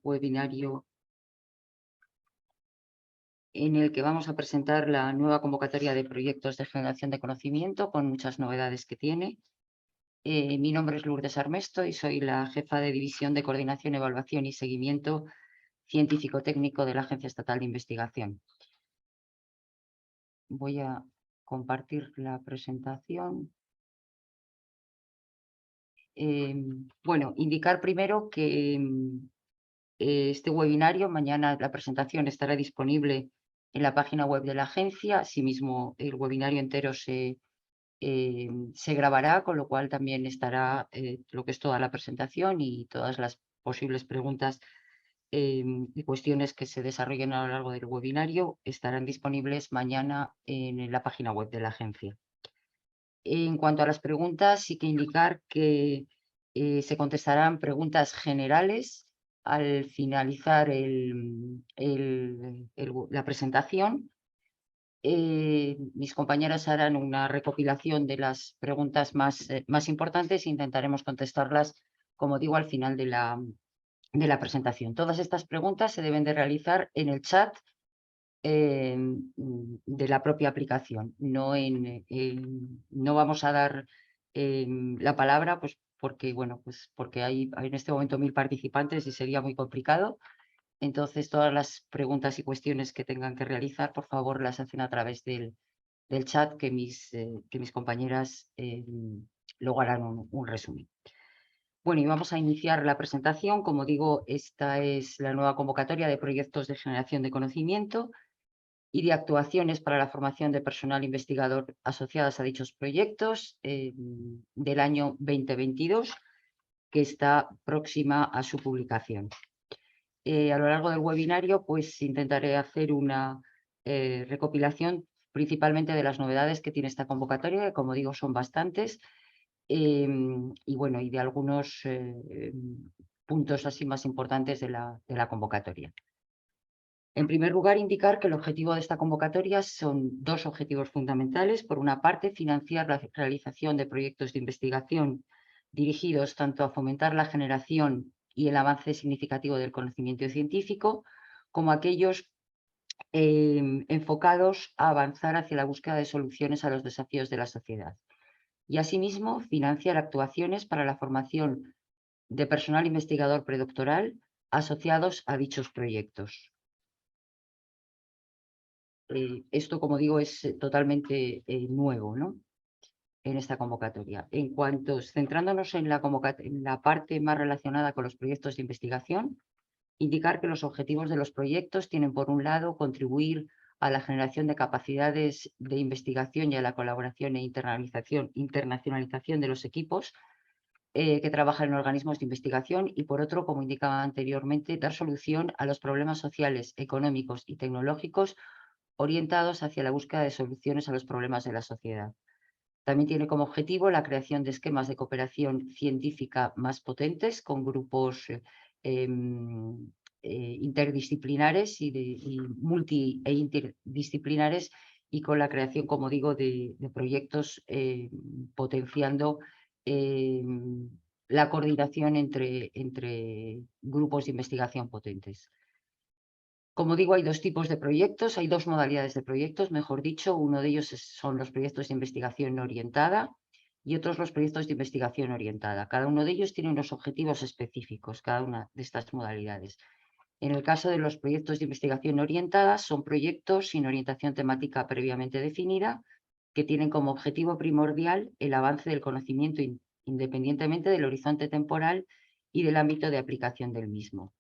Webinario en el que vamos a presentar la nueva convocatoria de proyectos de generación de conocimiento con muchas novedades que tiene. Mi nombre es Lourdes Armesto y soy la jefa de División de Coordinación, Evaluación y Seguimiento Científico-Técnico de la Agencia Estatal de Investigación. Voy a compartir la presentación. Bueno, indicar primero que este webinario, mañana la presentación estará disponible en la página web de la agencia. Asimismo, el webinario entero se grabará, con lo cual también estará lo que es toda la presentación y todas las posibles preguntas y cuestiones que se desarrollen a lo largo del webinario estarán disponibles mañana en la página web de la agencia. En cuanto a las preguntas, sí que indicar que se contestarán preguntas generales al finalizar la presentación. Mis compañeras harán una recopilación de las preguntas más importantes e intentaremos contestarlas, como digo, al final de la presentación. Todas estas preguntas se deben de realizar en el chat de la propia aplicación. No vamos a dar la palabra, pues porque, bueno, pues porque hay en este momento 1000 participantes y sería muy complicado. Entonces, todas las preguntas y cuestiones que tengan que realizar, por favor, las hacen a través del chat que mis compañeras luego harán un resumen. Bueno, y vamos a iniciar la presentación. Como digo, esta es la nueva convocatoria de proyectos de generación de conocimiento y de actuaciones para la formación de personal investigador asociadas a dichos proyectos del año 2022, que está próxima a su publicación. A lo largo del webinario, pues intentaré hacer una recopilación principalmente de las novedades que tiene esta convocatoria, que como digo son bastantes, y bueno, y de algunos puntos así más importantes de la convocatoria. En primer lugar, indicar que el objetivo de esta convocatoria son dos objetivos fundamentales. Por una parte, financiar la realización de proyectos de investigación dirigidos tanto a fomentar la generación y el avance significativo del conocimiento científico, como aquellos enfocados a avanzar hacia la búsqueda de soluciones a los desafíos de la sociedad. Y asimismo, financiar actuaciones para la formación de personal investigador predoctoral asociados a dichos proyectos. Esto, como digo, es totalmente nuevo, ¿no?, en esta convocatoria. Centrándonos en la parte más relacionada con los proyectos de investigación, indicar que los objetivos de los proyectos tienen, por un lado, contribuir a la generación de capacidades de investigación y a la colaboración e internacionalización de los equipos que trabajan en organismos de investigación y, por otro, como indicaba anteriormente, dar solución a los problemas sociales, económicos y tecnológicos orientados hacia la búsqueda de soluciones a los problemas de la sociedad. También tiene como objetivo la creación de esquemas de cooperación científica más potentes con grupos interdisciplinares y interdisciplinares, y con la creación, como digo, de proyectos potenciando la coordinación entre grupos de investigación potentes. Como digo, hay dos tipos de proyectos, hay dos modalidades de proyectos, mejor dicho. Uno de ellos son los proyectos de investigación no orientada y otros los proyectos de investigación orientada. Cada uno de ellos tiene unos objetivos específicos, cada una de estas modalidades. En el caso de los proyectos de investigación orientada, son proyectos sin orientación temática previamente definida, que tienen como objetivo primordial el avance del conocimiento independientemente del horizonte temporal y del ámbito de aplicación del mismo.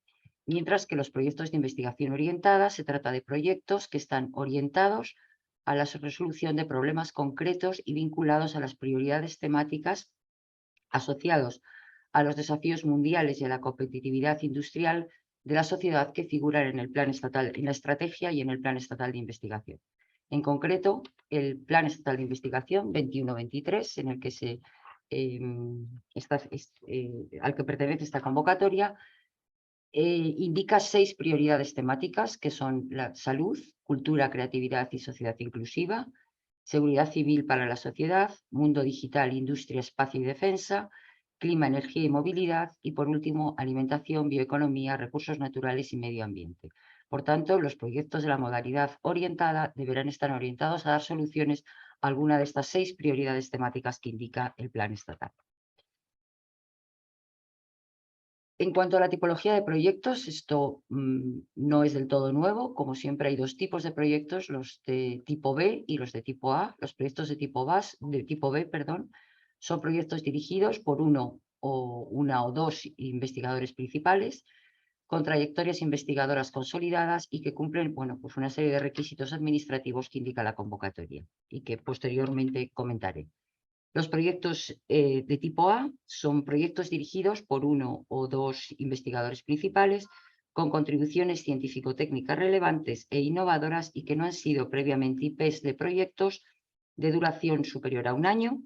Mientras que los proyectos de investigación orientada se trata de proyectos que están orientados a la resolución de problemas concretos y vinculados a las prioridades temáticas asociados a los desafíos mundiales y a la competitividad industrial de la sociedad que figuran en el Plan Estatal, en la Estrategia y en el Plan Estatal de Investigación. En concreto, el Plan Estatal de Investigación 21-23, en el que al que pertenece esta convocatoria, indica 6 prioridades temáticas, que son la salud, cultura, creatividad y sociedad inclusiva, seguridad civil para la sociedad, mundo digital, industria, espacio y defensa, clima, energía y movilidad, y por último, alimentación, bioeconomía, recursos naturales y medio ambiente. Por tanto, los proyectos de la modalidad orientada deberán estar orientados a dar soluciones a alguna de estas 6 prioridades temáticas que indica el plan estatal. En cuanto a la tipología de proyectos, esto no es del todo nuevo. Como siempre, hay 2 tipos de proyectos, los de tipo B y los de tipo A. Los proyectos de tipo B, son proyectos dirigidos por una o dos investigadores principales, con trayectorias investigadoras consolidadas y que cumplen, bueno, pues una serie de requisitos administrativos que indica la convocatoria y que posteriormente comentaré. Los proyectos de tipo A son proyectos dirigidos por uno o dos investigadores principales con contribuciones científico-técnicas relevantes e innovadoras y que no han sido previamente IPs de proyectos de duración superior a 1 año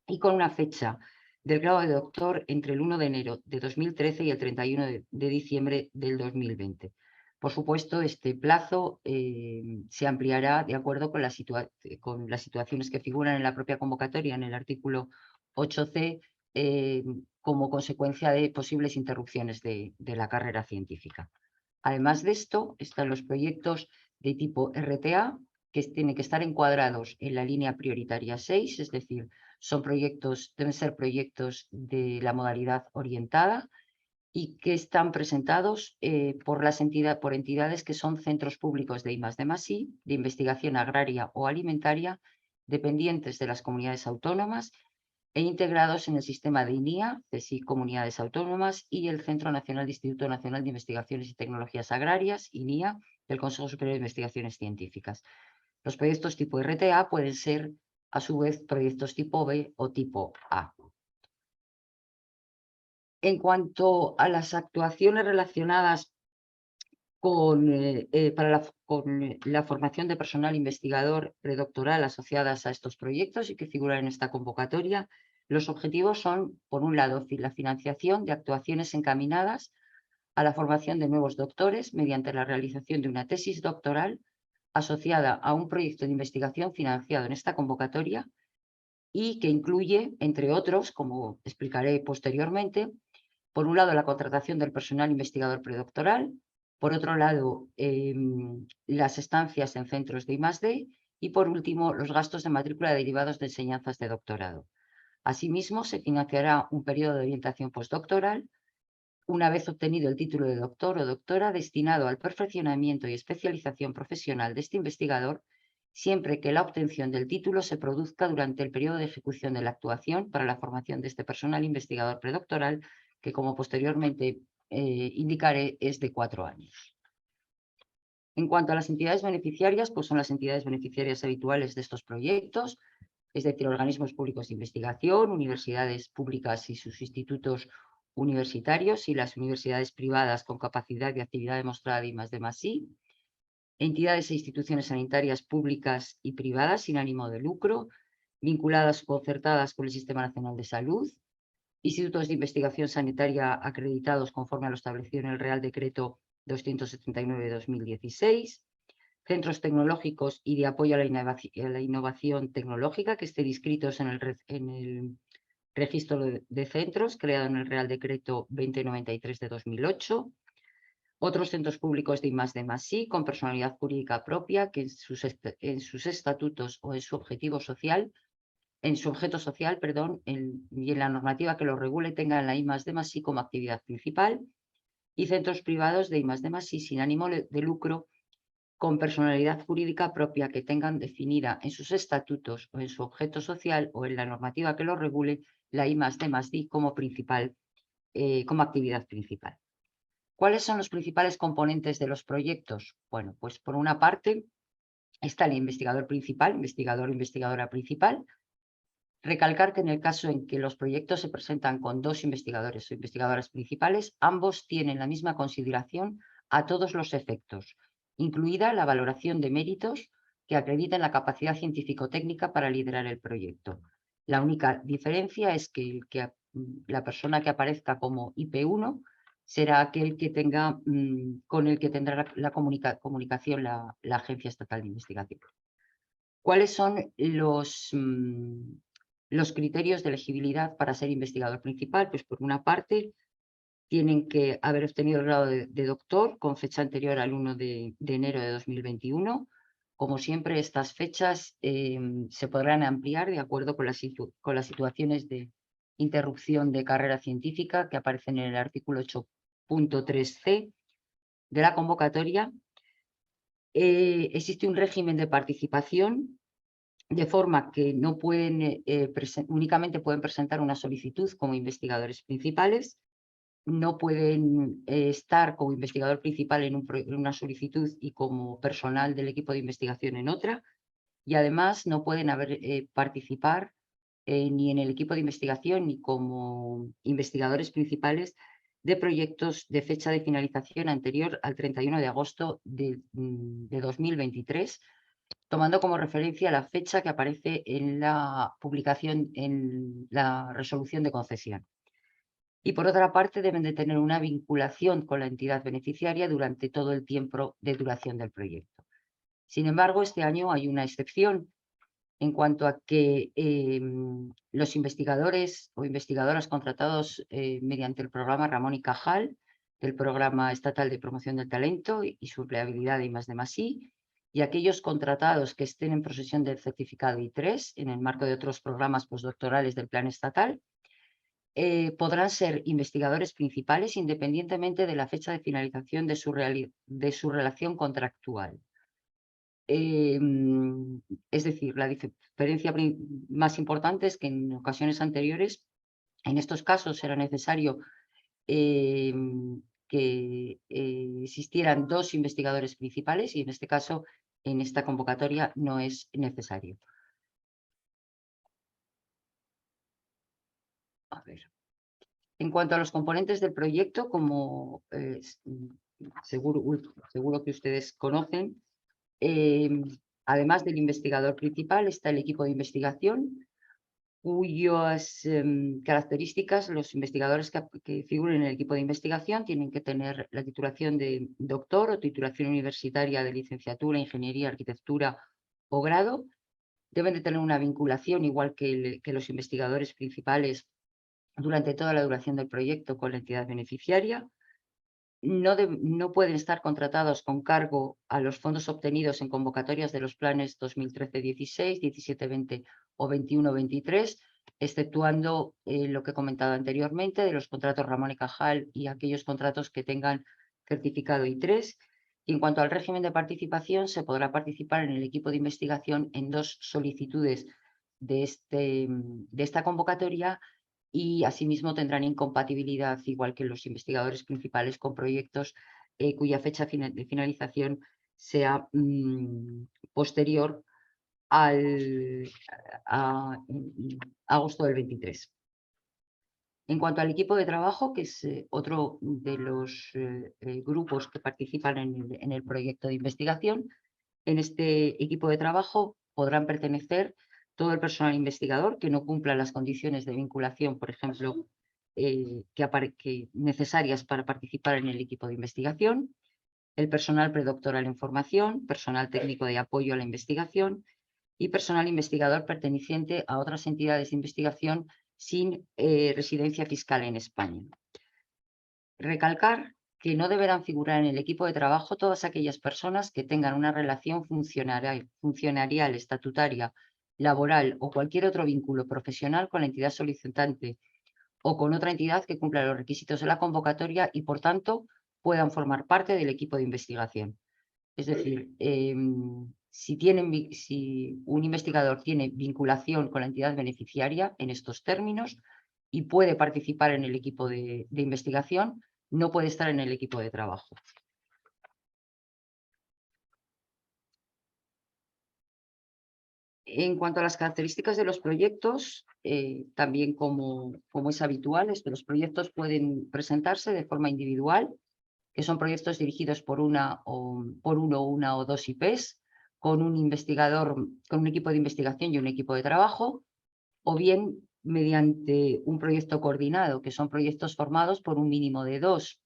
y con una fecha del grado de doctor entre el 1 de enero de 2013 y el 31 de diciembre del 2020. Por supuesto, este plazo se ampliará de acuerdo con las situaciones que figuran en la propia convocatoria, en el artículo 8c, como consecuencia de posibles interrupciones de la carrera científica. Además de esto, están los proyectos de tipo RTA, que tienen que estar encuadrados en la línea prioritaria 6, es decir, deben ser proyectos de la modalidad orientada y que están presentados por entidades que son centros públicos de I+D+I, de investigación agraria o alimentaria, dependientes de las comunidades autónomas e integrados en el sistema de INIA, CSIC Comunidades Autónomas, y el Centro Nacional de Instituto Nacional de Investigaciones y Tecnologías Agrarias, INIA, del Consejo Superior de Investigaciones Científicas. Los proyectos tipo RTA pueden ser, a su vez, proyectos tipo B o tipo A. En cuanto a las actuaciones relacionadas con la formación de personal investigador predoctoral asociadas a estos proyectos y que figuran en esta convocatoria, los objetivos son, por un lado, la financiación de actuaciones encaminadas a la formación de nuevos doctores mediante la realización de una tesis doctoral asociada a un proyecto de investigación financiado en esta convocatoria y que incluye, entre otros, como explicaré posteriormente, por un lado, la contratación del personal investigador predoctoral, por otro lado, las estancias en centros de I+D y, por último, los gastos de matrícula derivados de enseñanzas de doctorado. Asimismo, se financiará un periodo de orientación postdoctoral, una vez obtenido el título de doctor o doctora, destinado al perfeccionamiento y especialización profesional de este investigador, siempre que la obtención del título se produzca durante el periodo de ejecución de la actuación para la formación de este personal investigador predoctoral, que, como posteriormente indicaré, es de 4 años. En cuanto a las entidades beneficiarias, pues son las entidades beneficiarias habituales de estos proyectos, es decir, organismos públicos de investigación, universidades públicas y sus institutos universitarios y las universidades privadas con capacidad de actividad demostrada de I+D+I, entidades e instituciones sanitarias públicas y privadas sin ánimo de lucro, vinculadas o concertadas con el Sistema Nacional de Salud, institutos de investigación sanitaria acreditados conforme a lo establecido en el Real Decreto 279 de 2016, centros tecnológicos y de apoyo a la innovación tecnológica que estén inscritos en el registro de centros creado en el Real Decreto 2093 de 2008, otros centros públicos de I+D+I con personalidad jurídica propia que en sus estatutos o en su objeto social, y en la normativa que lo regule tengan la I+D+I como actividad principal, y centros privados de I+D+I sin ánimo de lucro con personalidad jurídica propia que tengan definida en sus estatutos o en su objeto social o en la normativa que lo regule la I+D+I como actividad principal. ¿Cuáles son los principales componentes de los proyectos? Bueno, pues por una parte está el investigador principal, investigador o investigadora principal. Recalcar que en el caso en que los proyectos se presentan con 2 investigadores o investigadoras principales, ambos tienen la misma consideración a todos los efectos, incluida la valoración de méritos que acrediten la capacidad científico-técnica para liderar el proyecto. La única diferencia es que la persona que aparezca como IP1 será aquel que con el que tendrá la comunicación la Agencia Estatal de Investigación. ¿Cuáles son Los criterios de elegibilidad para ser investigador principal, pues por una parte, tienen que haber obtenido el grado de doctor con fecha anterior al 1 de enero de 2021. Como siempre, estas fechas se podrán ampliar de acuerdo con las situaciones de interrupción de carrera científica que aparecen en el artículo 8.3c de la convocatoria. Existe un régimen de participación de forma que no pueden, únicamente pueden presentar una solicitud como investigadores principales, no pueden estar como investigador principal en una solicitud y como personal del equipo de investigación en otra, y además no pueden participar ni en el equipo de investigación ni como investigadores principales de proyectos de fecha de finalización anterior al 31 de agosto de 2023, tomando como referencia la fecha que aparece en la publicación en la resolución de concesión. Y por otra parte, deben de tener una vinculación con la entidad beneficiaria durante todo el tiempo de duración del proyecto. Sin embargo, este año hay una excepción en cuanto a que los investigadores o investigadoras contratados mediante el programa Ramón y Cajal, del Programa Estatal de Promoción del Talento y su empleabilidad y I+D+I, y aquellos contratados que estén en posesión del certificado I3 en el marco de otros programas postdoctorales del Plan Estatal, podrán ser investigadores principales independientemente de la fecha de finalización de su relación contractual. Es decir, la diferencia más importante es que en ocasiones anteriores, en estos casos era necesario que existieran 2 investigadores principales y en este caso, en esta convocatoria, no es necesario. A ver. En cuanto a los componentes del proyecto, como seguro que ustedes conocen, además del investigador principal está el equipo de investigación, cuyas características, los investigadores que figuren en el equipo de investigación tienen que tener la titulación de doctor o titulación universitaria de licenciatura, ingeniería, arquitectura o grado. Deben de tener una vinculación, igual que los investigadores principales, durante toda la duración del proyecto con la entidad beneficiaria. No pueden estar contratados con cargo a los fondos obtenidos en convocatorias de los planes 2013-16, 17-20 o 21-23, exceptuando lo que he comentado anteriormente de los contratos Ramón y Cajal y aquellos contratos que tengan certificado I3. Y en cuanto al régimen de participación, se podrá participar en el equipo de investigación en 2 solicitudes de esta convocatoria, y asimismo tendrán incompatibilidad, igual que los investigadores principales, con proyectos cuya fecha de finalización sea posterior a agosto del 23. En cuanto al equipo de trabajo, que es otro de los grupos que participan en el proyecto de investigación, en este equipo de trabajo podrán pertenecer todo el personal investigador que no cumpla las condiciones de vinculación, por ejemplo, necesarias para participar en el equipo de investigación, el personal predoctoral en formación, personal técnico de apoyo a la investigación y personal investigador perteneciente a otras entidades de investigación sin residencia fiscal en España. Recalcar que no deberán figurar en el equipo de trabajo todas aquellas personas que tengan una relación funcionarial, estatutaria, laboral o cualquier otro vínculo profesional con la entidad solicitante o con otra entidad que cumpla los requisitos de la convocatoria y, por tanto, puedan formar parte del equipo de investigación. Es decir, si un investigador tiene vinculación con la entidad beneficiaria en estos términos y puede participar en el equipo de investigación, no puede estar en el equipo de trabajo. En cuanto a las características de los proyectos, también como es habitual, los proyectos pueden presentarse de forma individual, que son proyectos dirigidos por una o dos IPs, con un investigador, con un equipo de investigación y un equipo de trabajo, o bien mediante un proyecto coordinado, que son proyectos formados por un mínimo de 2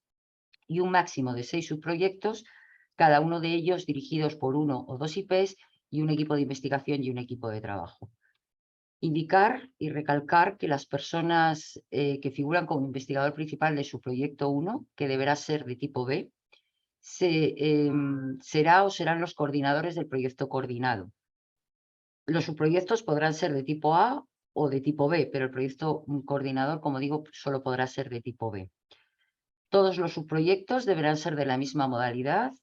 y un máximo de 6 subproyectos, cada uno de ellos dirigidos por 1 o 2 IPs y un equipo de investigación y un equipo de trabajo. Indicar y recalcar que las personas que figuran como investigador principal de su proyecto 1, que deberá ser de tipo B, será o serán los coordinadores del proyecto coordinado. Los subproyectos podrán ser de tipo A o de tipo B, pero el proyecto coordinador, como digo, solo podrá ser de tipo B. Todos los subproyectos deberán ser de la misma modalidad,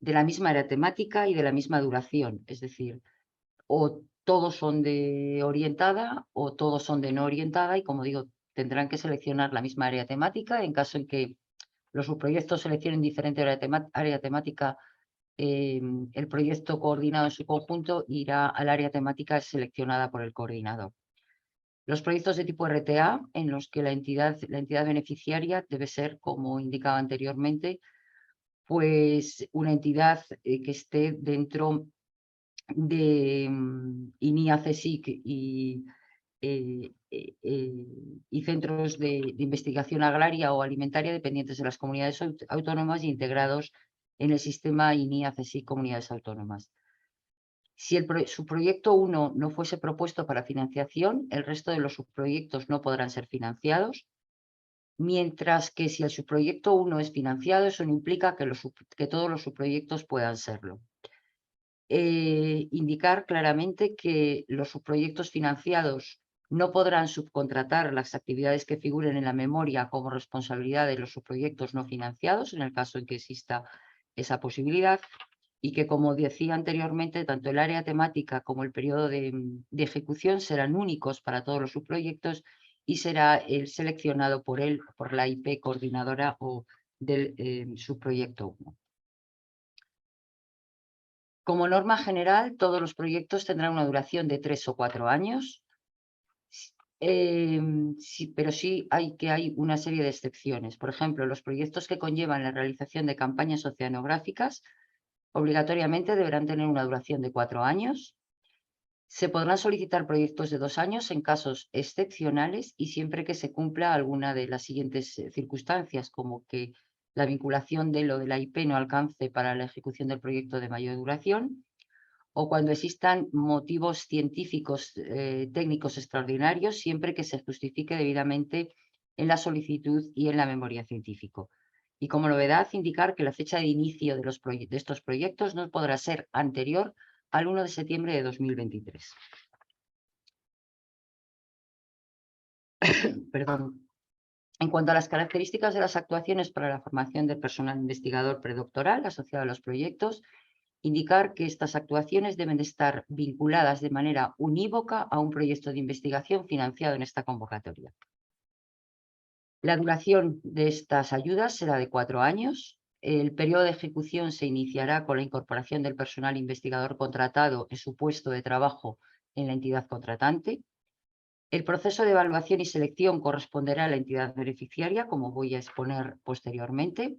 de la misma área temática y de la misma duración. Es decir, o todos son de orientada o todos son de no orientada y, como digo, tendrán que seleccionar la misma área temática. En caso en que los subproyectos seleccionen diferente área temática, el proyecto coordinado en su conjunto irá al área temática seleccionada por el coordinador. Los proyectos de tipo RTA, en los que la entidad beneficiaria debe ser, como indicaba anteriormente, pues una entidad que esté dentro de INIA, CSIC y centros de investigación agraria o alimentaria dependientes de las comunidades autónomas y integrados en el sistema INIA, CSIC, comunidades autónomas. Si su proyecto 1 no fuese propuesto para financiación, el resto de los subproyectos no podrán ser financiados, mientras que si el subproyecto 1 es financiado, eso no implica que todos los subproyectos puedan serlo. Indicar claramente que los subproyectos financiados no podrán subcontratar las actividades que figuren en la memoria como responsabilidad de los subproyectos no financiados, en el caso en que exista esa posibilidad, y que, como decía anteriormente, tanto el área temática como el periodo de ejecución serán únicos para todos los subproyectos y será el seleccionado por la IP coordinadora o del subproyecto 1. Como norma general, todos los proyectos tendrán una duración de 3 o 4 años, pero sí hay una serie de excepciones. Por ejemplo, los proyectos que conllevan la realización de campañas oceanográficas obligatoriamente deberán tener una duración de 4 años. Se podrán solicitar proyectos de 2 años en casos excepcionales y siempre que se cumpla alguna de las siguientes circunstancias, como que la vinculación de lo de la IP no alcance para la ejecución del proyecto de mayor duración, o cuando existan motivos científicos técnicos extraordinarios, siempre que se justifique debidamente en la solicitud y en la memoria científica. Y como novedad, indicar que la fecha de inicio de estos proyectos no podrá ser anterior al 1 de septiembre de 2023. Perdón. En cuanto a las características de las actuaciones para la formación del personal investigador predoctoral asociado a los proyectos, indicar que estas actuaciones deben de estar vinculadas de manera unívoca a un proyecto de investigación financiado en esta convocatoria. La duración de estas ayudas será de 4 años. El periodo de ejecución se iniciará con la incorporación del personal investigador contratado en su puesto de trabajo en la entidad contratante. El proceso de evaluación y selección corresponderá a la entidad beneficiaria, como voy a exponer posteriormente.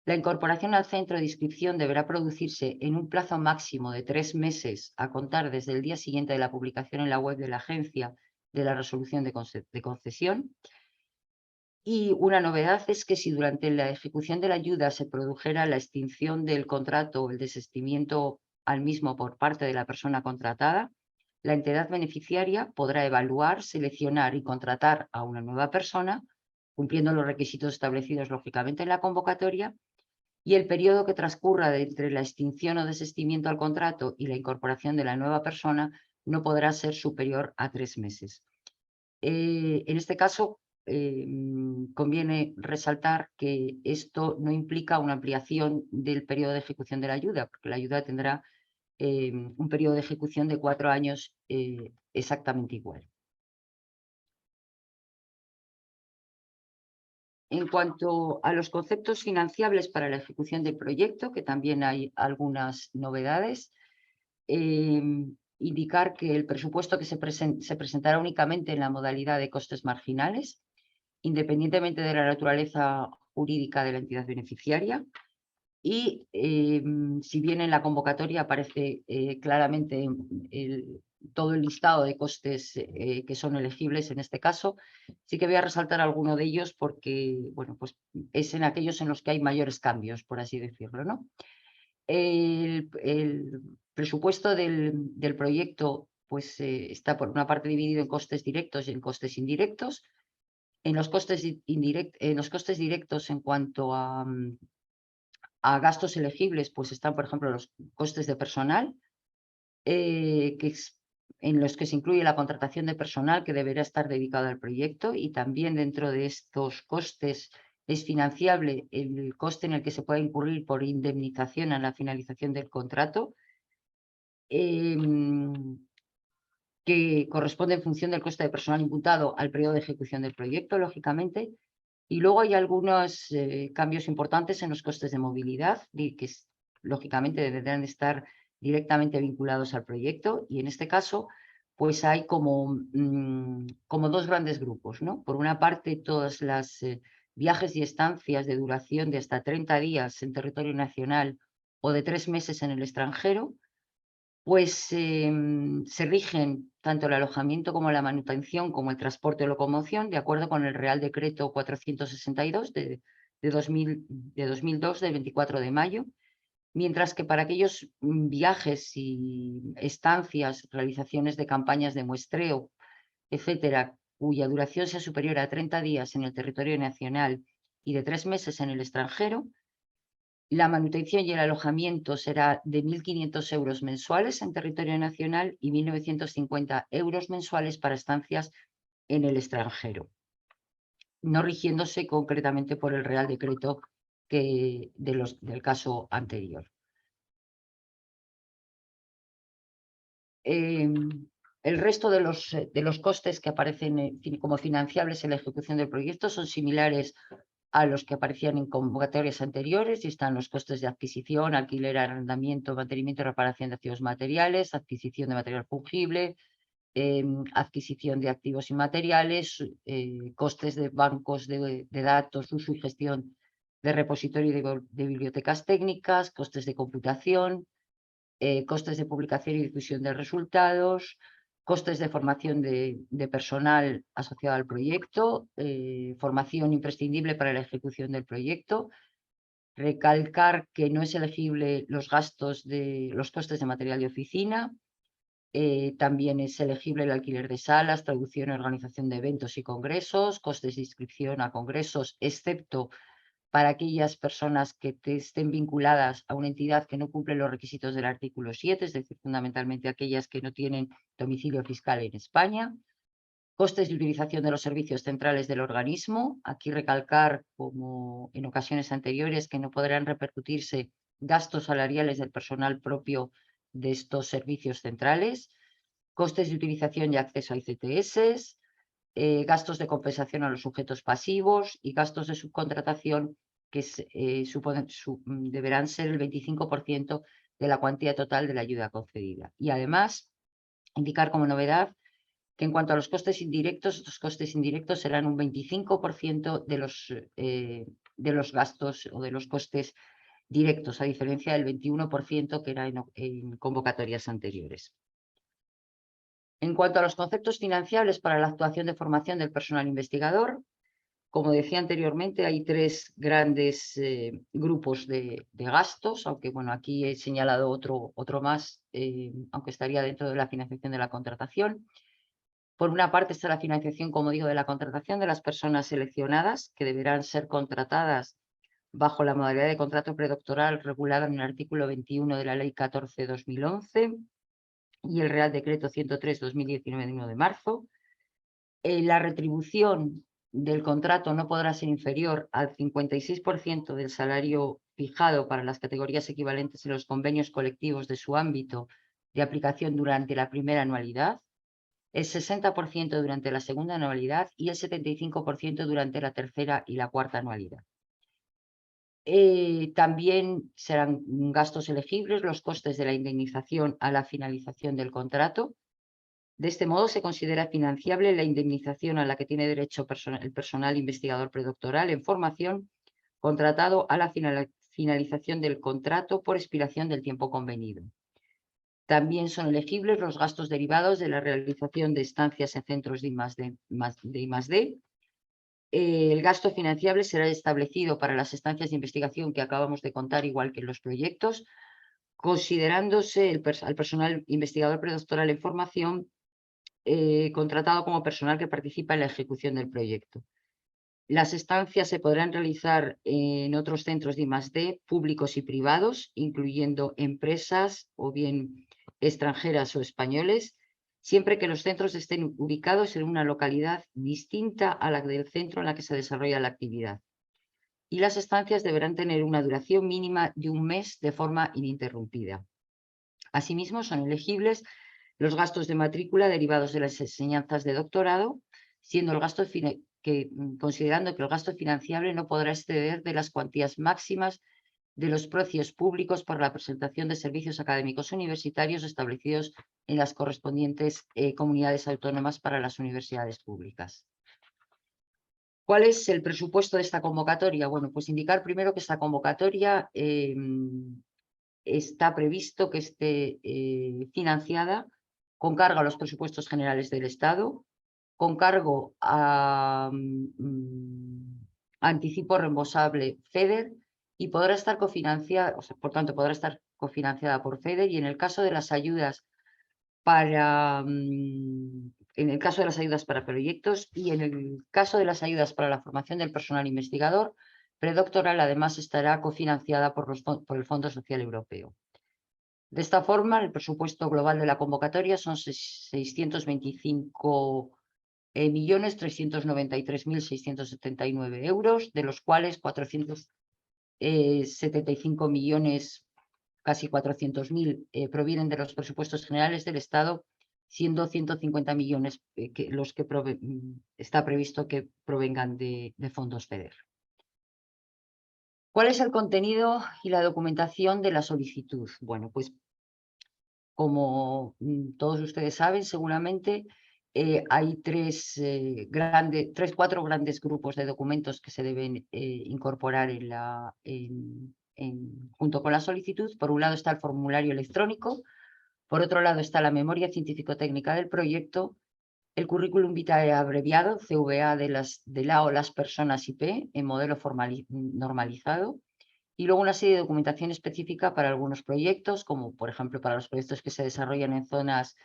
La incorporación al centro de inscripción deberá producirse en un plazo máximo de 3 meses a contar desde el día siguiente de la publicación en la web de la agencia de la resolución de concesión. Y una novedad es que si durante la ejecución de la ayuda se produjera la extinción del contrato o el desistimiento al mismo por parte de la persona contratada, la entidad beneficiaria podrá evaluar, seleccionar y contratar a una nueva persona, cumpliendo los requisitos establecidos lógicamente en la convocatoria, y el periodo que transcurra entre la extinción o desistimiento al contrato y la incorporación de la nueva persona no podrá ser superior a 3 meses. En este caso, conviene resaltar que esto no implica una ampliación del periodo de ejecución de la ayuda, porque la ayuda tendrá un periodo de ejecución de 4 años exactamente igual. En cuanto a los conceptos financiables para la ejecución del proyecto, que también hay algunas novedades, indicar que el presupuesto que se presentará únicamente en la modalidad de costes marginales, independientemente de la naturaleza jurídica de la entidad beneficiaria. Y si bien en la convocatoria aparece claramente todo el listado de costes que son elegibles en este caso, sí que voy a resaltar alguno de ellos porque, bueno, pues es en aquellos en los que hay mayores cambios, por así decirlo, ¿no? El presupuesto del proyecto pues está por una parte dividido en costes directos y en costes indirectos. En los costes directos, en cuanto a gastos elegibles, pues están, por ejemplo, los costes de personal, en los que se incluye la contratación de personal que deberá estar dedicado al proyecto, y también dentro de estos costes es financiable el coste en el que se puede incurrir por indemnización a la finalización del contrato, que corresponde en función del coste de personal imputado al periodo de ejecución del proyecto, lógicamente. Y luego hay algunos cambios importantes en los costes de movilidad, que lógicamente deberán estar directamente vinculados al proyecto, y en este caso pues hay como dos grandes grupos, ¿no? Por una parte, todas las viajes y estancias de duración de hasta 30 días en territorio nacional o de 3 meses en el extranjero, pues se rigen tanto el alojamiento como la manutención como el transporte o locomoción de acuerdo con el Real Decreto 462 de 2002 del 24 de mayo, mientras que para aquellos viajes y estancias, realizaciones de campañas de muestreo, etcétera, cuya duración sea superior a 30 días en el territorio nacional y de 3 meses en el extranjero, la manutención y el alojamiento será de 1.500 euros mensuales en territorio nacional y 1.950 euros mensuales para estancias en el extranjero, no rigiéndose concretamente por el Real Decreto del caso anterior. El resto de los costes que aparecen como financiables en la ejecución del proyecto son similares a los que aparecían en convocatorias anteriores, y están los costes de adquisición, alquiler, arrendamiento, mantenimiento y reparación de activos materiales, adquisición de material fungible, adquisición de activos inmateriales, costes de bancos de datos, uso y gestión de repositorio de bibliotecas técnicas, costes de computación, costes de publicación y difusión de resultados, costes de formación de personal asociado al proyecto, formación imprescindible para la ejecución del proyecto. Recalcar que no es elegible los costes de material de oficina. También es elegible el alquiler de salas, traducción y organización de eventos y congresos, costes de inscripción a congresos, excepto para aquellas personas que estén vinculadas a una entidad que no cumple los requisitos del artículo 7, es decir, fundamentalmente aquellas que no tienen domicilio fiscal en España. Costes de utilización de los servicios centrales del organismo. Aquí recalcar, como en ocasiones anteriores, que no podrán repercutirse gastos salariales del personal propio de estos servicios centrales. Costes de utilización y acceso a ICTS, gastos de compensación a los sujetos pasivos y gastos de subcontratación que deberán ser el 25% de la cuantía total de la ayuda concedida. Y además, indicar como novedad que en cuanto a los costes indirectos, estos costes indirectos serán un 25% de los gastos o de los costes directos, a diferencia del 21% que era en convocatorias anteriores. En cuanto a los conceptos financiables para la actuación de formación del personal investigador, como decía anteriormente, hay 3 grandes grupos de gastos, aunque bueno, aquí he señalado otro más, aunque estaría dentro de la financiación de la contratación. Por una parte está la financiación, como digo, de la contratación de las personas seleccionadas, que deberán ser contratadas bajo la modalidad de contrato predoctoral regulada en el artículo 21 de la Ley 14/2011 y el Real Decreto 103/2019 de 1 de marzo. La retribución del contrato no podrá ser inferior al 56% del salario fijado para las categorías equivalentes en los convenios colectivos de su ámbito de aplicación durante la primera anualidad, el 60% durante la segunda anualidad y el 75% durante la tercera y la cuarta anualidad. También serán gastos elegibles los costes de la indemnización a la finalización del contrato. De este modo, se considera financiable la indemnización a la que tiene derecho el personal investigador predoctoral en formación contratado a la finalización del contrato por expiración del tiempo convenido. También son elegibles los gastos derivados de la realización de estancias en centros de I+D. El gasto financiable será establecido para las estancias de investigación que acabamos de contar, igual que en los proyectos, considerándose al personal investigador predoctoral en formación contratado como personal que participa en la ejecución del proyecto. Las estancias se podrán realizar en otros centros de I+D públicos y privados, incluyendo empresas o bien extranjeras o españoles, siempre que los centros estén ubicados en una localidad distinta a la del centro en la que se desarrolla la actividad. Y las estancias deberán tener una duración mínima de 1 mes de forma ininterrumpida. Asimismo, son elegibles los gastos de matrícula derivados de las enseñanzas de doctorado, siendo el gasto considerando que el gasto financiable no podrá exceder de las cuantías máximas de los precios públicos por la presentación de servicios académicos universitarios establecidos en las correspondientes comunidades autónomas para las universidades públicas. ¿Cuál es el presupuesto de esta convocatoria? Bueno, pues indicar primero que esta convocatoria está previsto que esté financiada con cargo a los presupuestos generales del Estado, con cargo a anticipo reembolsable FEDER y podrá estar cofinanciada, o sea, por tanto, podrá estar cofinanciada por FEDER y en el caso de las ayudas para proyectos y en el caso de las ayudas para la formación del personal investigador, predoctoral además estará cofinanciada por el Fondo Social Europeo. De esta forma, el presupuesto global de la convocatoria son 625.393.679 euros, de los cuales 475 millones, casi 400.000, provienen de los presupuestos generales del Estado, siendo 150 millones los que está previsto que provengan de fondos FEDER. ¿Cuál es el contenido y la documentación de la solicitud? Bueno, pues como todos ustedes saben, seguramente hay cuatro grandes grupos de documentos que se deben incorporar junto con la solicitud. Por un lado está el formulario electrónico, por otro lado está la memoria científico-técnica del proyecto, el currículum vitae abreviado, CVA de la o las personas IP en modelo normalizado, y luego una serie de documentación específica para algunos proyectos, como por ejemplo para los proyectos que se desarrollan en zonas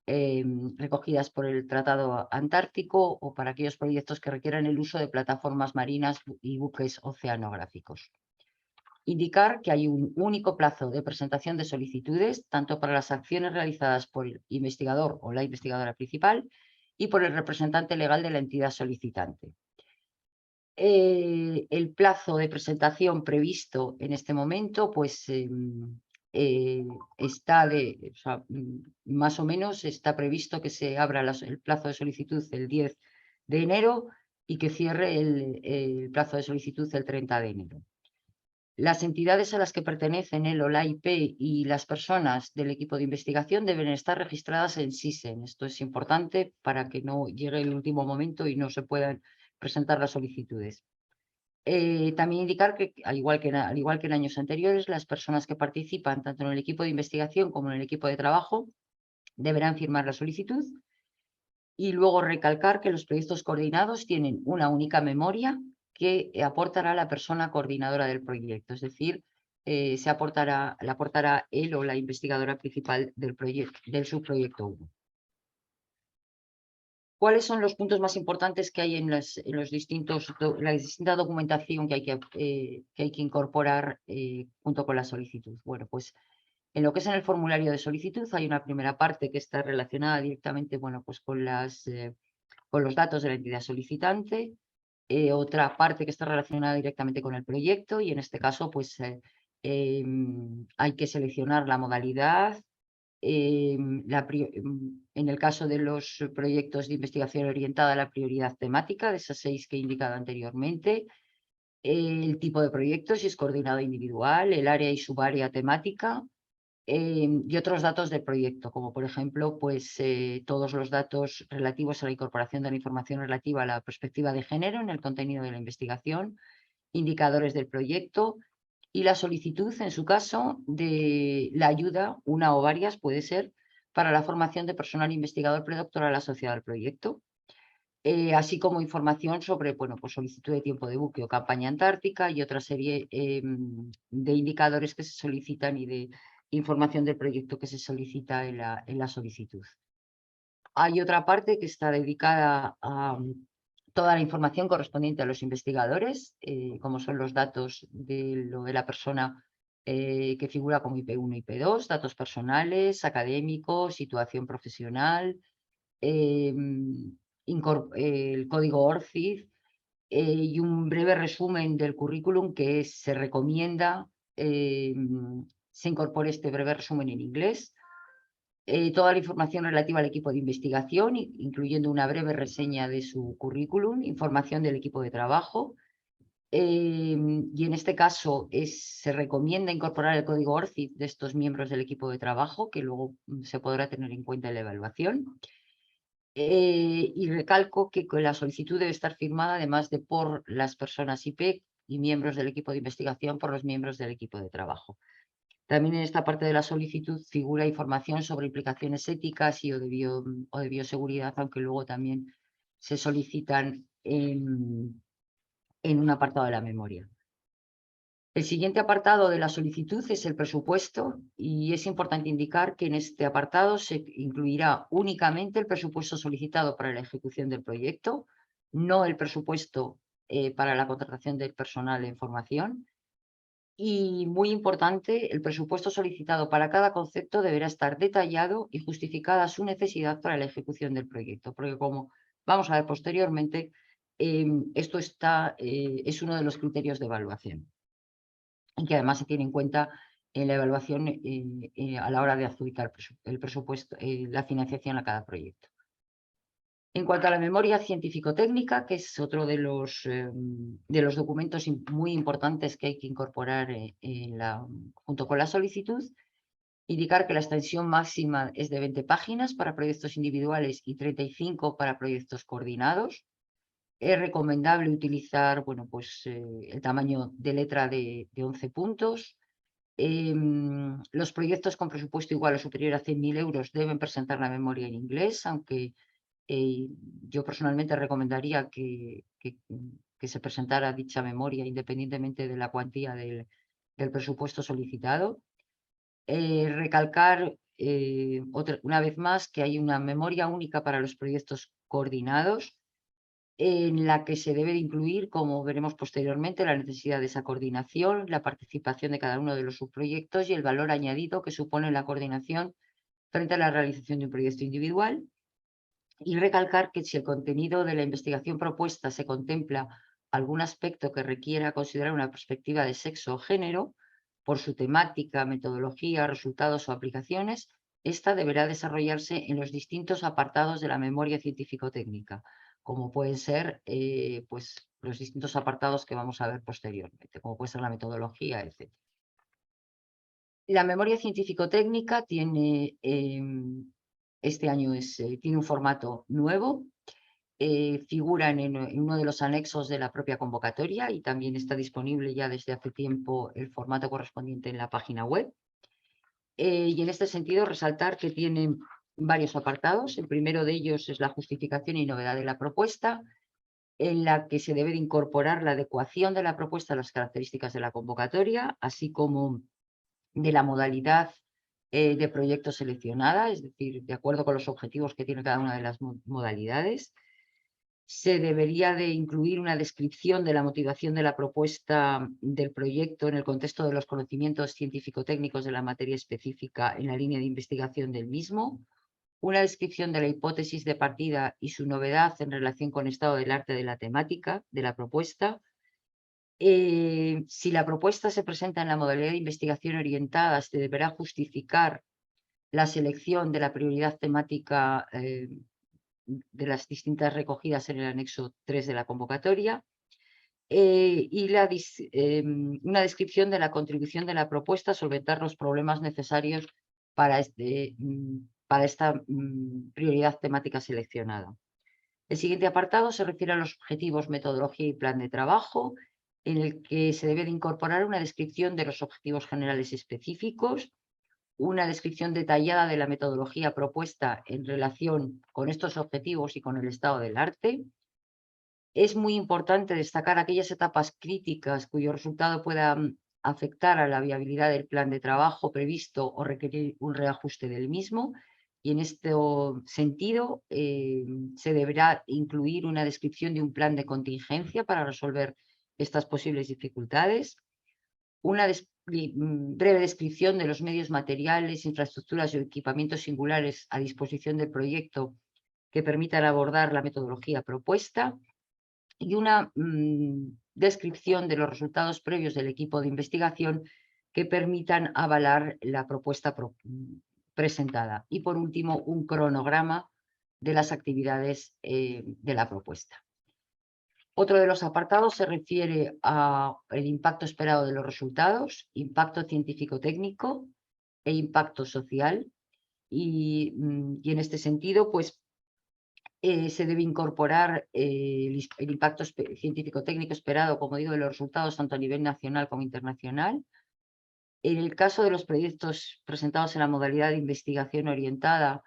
recogidas por el Tratado Antártico o para aquellos proyectos que requieran el uso de plataformas marinas y buques oceanográficos. Indicar que hay un único plazo de presentación de solicitudes, tanto para las acciones realizadas por el investigador o la investigadora principal y por el representante legal de la entidad solicitante. El plazo de presentación previsto en este momento, pues más o menos está previsto que se abra el plazo de solicitud el 10 de enero y que cierre el plazo de solicitud el 30 de enero. Las entidades a las que pertenecen el o la IP y las personas del equipo de investigación deben estar registradas en SISEN. Esto es importante para que no llegue el último momento y no se puedan presentar las solicitudes. También indicar que, al igual que en años anteriores, las personas que participan tanto en el equipo de investigación como en el equipo de trabajo deberán firmar la solicitud. Y luego recalcar que los proyectos coordinados tienen una única memoria que aportará la persona coordinadora del proyecto, es decir, la aportará él o la investigadora principal del subproyecto 1. ¿Cuáles son los puntos más importantes que hay en la distinta documentación que hay que incorporar junto con la solicitud? Bueno, pues en lo que es en el formulario de solicitud hay una primera parte que está relacionada directamente, bueno, pues con los datos de la entidad solicitante, otra parte que está relacionada directamente con el proyecto y en este caso pues hay que seleccionar la modalidad. En el caso de los proyectos de investigación orientada a la prioridad temática, de esas 6 que he indicado anteriormente, el tipo de proyecto, si es coordinado individual, el área y subárea temática, y otros datos del proyecto, como por ejemplo, pues todos los datos relativos a la incorporación de la información relativa a la perspectiva de género en el contenido de la investigación, indicadores del proyecto, y la solicitud, en su caso, de la ayuda, una o varias puede ser, para la formación de personal investigador predoctoral asociado al proyecto, así como información sobre, bueno, pues solicitud de tiempo de buque o campaña antártica y otra serie de indicadores que se solicitan y información del proyecto que se solicita en la solicitud. Hay otra parte que está dedicada a toda la información correspondiente a los investigadores, como son los datos de la persona que figura como IP1 y IP2, datos personales, académicos, situación profesional, el código ORCID y un breve resumen del currículum que se recomienda se incorpore este breve resumen en inglés. Toda la información relativa al equipo de investigación, incluyendo una breve reseña de su currículum, información del equipo de trabajo. Y en este caso se recomienda incorporar el código ORCID de estos miembros del equipo de trabajo, que luego se podrá tener en cuenta en la evaluación. Y recalco que la solicitud debe estar firmada además de por las personas IP y miembros del equipo de investigación por los miembros del equipo de trabajo. También en esta parte de la solicitud figura información sobre implicaciones éticas o de bioseguridad, aunque luego también se solicitan en un apartado de la memoria. El siguiente apartado de la solicitud es el presupuesto y es importante indicar que en este apartado se incluirá únicamente el presupuesto solicitado para la ejecución del proyecto, no el presupuesto para la contratación del personal en formación. Y muy importante, el presupuesto solicitado para cada concepto deberá estar detallado y justificada su necesidad para la ejecución del proyecto, porque como vamos a ver posteriormente, esto es uno de los criterios de evaluación y que además se tiene en cuenta en la evaluación a la hora de adjudicar el presupuesto, la financiación a cada proyecto. En cuanto a la memoria científico-técnica, que es otro de los documentos muy importantes que hay que incorporar junto con la solicitud, indicar que la extensión máxima es de 20 páginas para proyectos individuales y 35 para proyectos coordinados. Es recomendable utilizar el tamaño de letra de 11 puntos. Los proyectos con presupuesto igual o superior a 100.000 euros deben presentar la memoria en inglés, aunque yo personalmente recomendaría que se presentara dicha memoria independientemente de la cuantía del presupuesto solicitado. Recalcar una vez más que hay una memoria única para los proyectos coordinados en la que se debe de incluir, como veremos posteriormente, la necesidad de esa coordinación, la participación de cada uno de los subproyectos y el valor añadido que supone la coordinación frente a la realización de un proyecto individual. Y recalcar que si el contenido de la investigación propuesta se contempla algún aspecto que requiera considerar una perspectiva de sexo o género, por su temática, metodología, resultados o aplicaciones, esta deberá desarrollarse en los distintos apartados de la memoria científico-técnica, como pueden ser los distintos apartados que vamos a ver posteriormente, como puede ser la metodología, etc. La memoria científico-técnica tiene este año tiene un formato nuevo, figura en uno de los anexos de la propia convocatoria y también está disponible ya desde hace tiempo el formato correspondiente en la página web. Y en este sentido resaltar que tiene varios apartados. El primero de ellos es la justificación y novedad de la propuesta, en la que se debe de incorporar la adecuación de la propuesta a las características de la convocatoria, así como de la modalidad de proyecto seleccionada, es decir, de acuerdo con los objetivos que tiene cada una de las modalidades. Se debería de incluir una descripción de la motivación de la propuesta del proyecto en el contexto de los conocimientos científico-técnicos de la materia específica en la línea de investigación del mismo, una descripción de la hipótesis de partida y su novedad en relación con el estado del arte de la temática de la propuesta. Si la propuesta se presenta en la modalidad de investigación orientada, se deberá justificar la selección de la prioridad temática de las distintas recogidas en el anexo 3 de la convocatoria y una descripción de la contribución de la propuesta a solventar los problemas necesarios para esta prioridad temática seleccionada. El siguiente apartado se refiere a los objetivos, metodología y plan de trabajo, en el que se debe de incorporar una descripción de los objetivos generales específicos, una descripción detallada de la metodología propuesta en relación con estos objetivos y con el estado del arte. Es muy importante destacar aquellas etapas críticas cuyo resultado pueda afectar a la viabilidad del plan de trabajo previsto o requerir un reajuste del mismo. Y en este sentido se deberá incluir una descripción de un plan de contingencia para resolver estas posibles dificultades, una breve descripción de los medios materiales, infraestructuras y equipamientos singulares a disposición del proyecto que permitan abordar la metodología propuesta, y una descripción de los resultados previos del equipo de investigación que permitan avalar la propuesta presentada. Y por último, un cronograma de las actividades de la propuesta. Otro de los apartados se refiere al impacto esperado de los resultados, impacto científico-técnico e impacto social. Y en este sentido, pues se debe incorporar el impacto científico-técnico esperado, como digo, de los resultados tanto a nivel nacional como internacional. En el caso de los proyectos presentados en la modalidad de investigación orientada,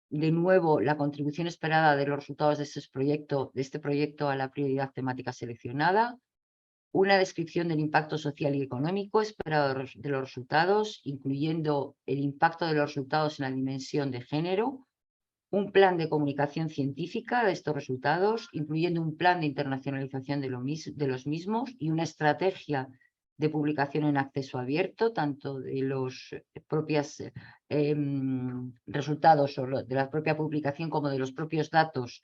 de nuevo, la contribución esperada de los resultados de este proyecto a la prioridad temática seleccionada, una descripción del impacto social y económico esperado de los resultados, incluyendo el impacto de los resultados en la dimensión de género, un plan de comunicación científica de estos resultados, incluyendo un plan de internacionalización de los mismos y una estrategia de publicación en acceso abierto, tanto de los propios resultados o de la propia publicación como de los propios datos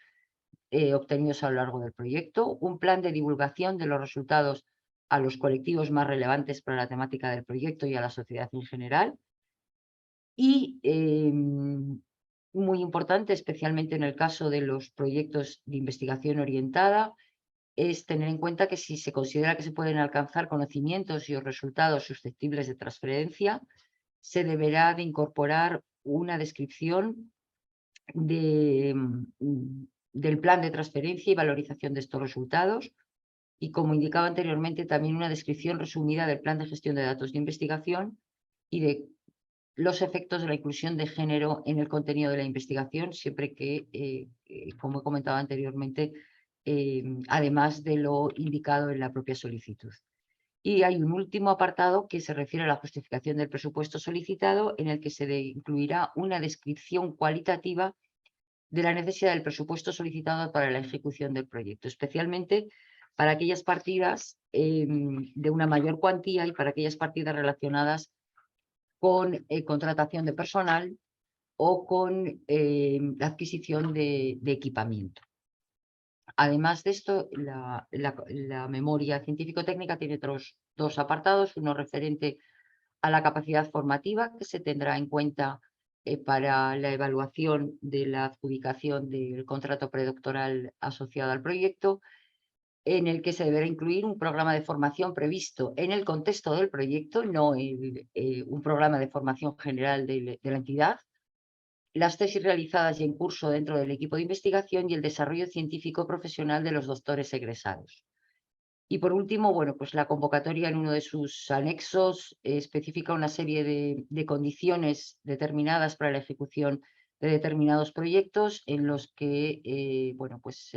obtenidos a lo largo del proyecto, un plan de divulgación de los resultados a los colectivos más relevantes para la temática del proyecto y a la sociedad en general. Y muy importante, especialmente en el caso de los proyectos de investigación orientada, es tener en cuenta que si se considera que se pueden alcanzar conocimientos y resultados susceptibles de transferencia, se deberá de incorporar una descripción del plan de transferencia y valorización de estos resultados y, como indicaba anteriormente, también una descripción resumida del plan de gestión de datos de investigación y de los efectos de la inclusión de género en el contenido de la investigación, siempre que, como he comentado anteriormente, además de lo indicado en la propia solicitud. Y hay un último apartado que se refiere a la justificación del presupuesto solicitado, en el que se incluirá una descripción cualitativa de la necesidad del presupuesto solicitado para la ejecución del proyecto, especialmente para aquellas partidas de una mayor cuantía y para aquellas partidas relacionadas con contratación de personal o con la adquisición de equipamiento. Además de esto, la memoria científico-técnica tiene otros dos apartados, uno referente a la capacidad formativa, que se tendrá en cuenta para la evaluación de la adjudicación del contrato predoctoral asociado al proyecto, en el que se deberá incluir un programa de formación previsto en el contexto del proyecto, no un programa de formación general de la entidad, las tesis realizadas y en curso dentro del equipo de investigación y el desarrollo científico profesional de los doctores egresados. Y por último, bueno, pues la convocatoria en uno de sus anexos especifica una serie de condiciones determinadas para la ejecución de determinados proyectos en los que, bueno, pues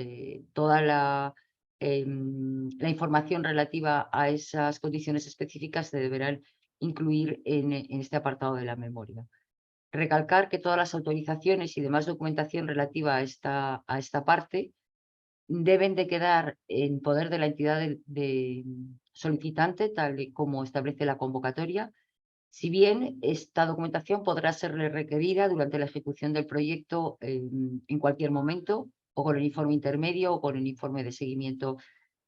toda la información relativa a esas condiciones específicas se deberán incluir en este apartado de la memoria. Recalcar que todas las autorizaciones y demás documentación relativa a esta parte deben de quedar en poder de la entidad solicitante, tal y como establece la convocatoria, si bien esta documentación podrá serle requerida durante la ejecución del proyecto en cualquier momento, o con el informe intermedio o con el informe de seguimiento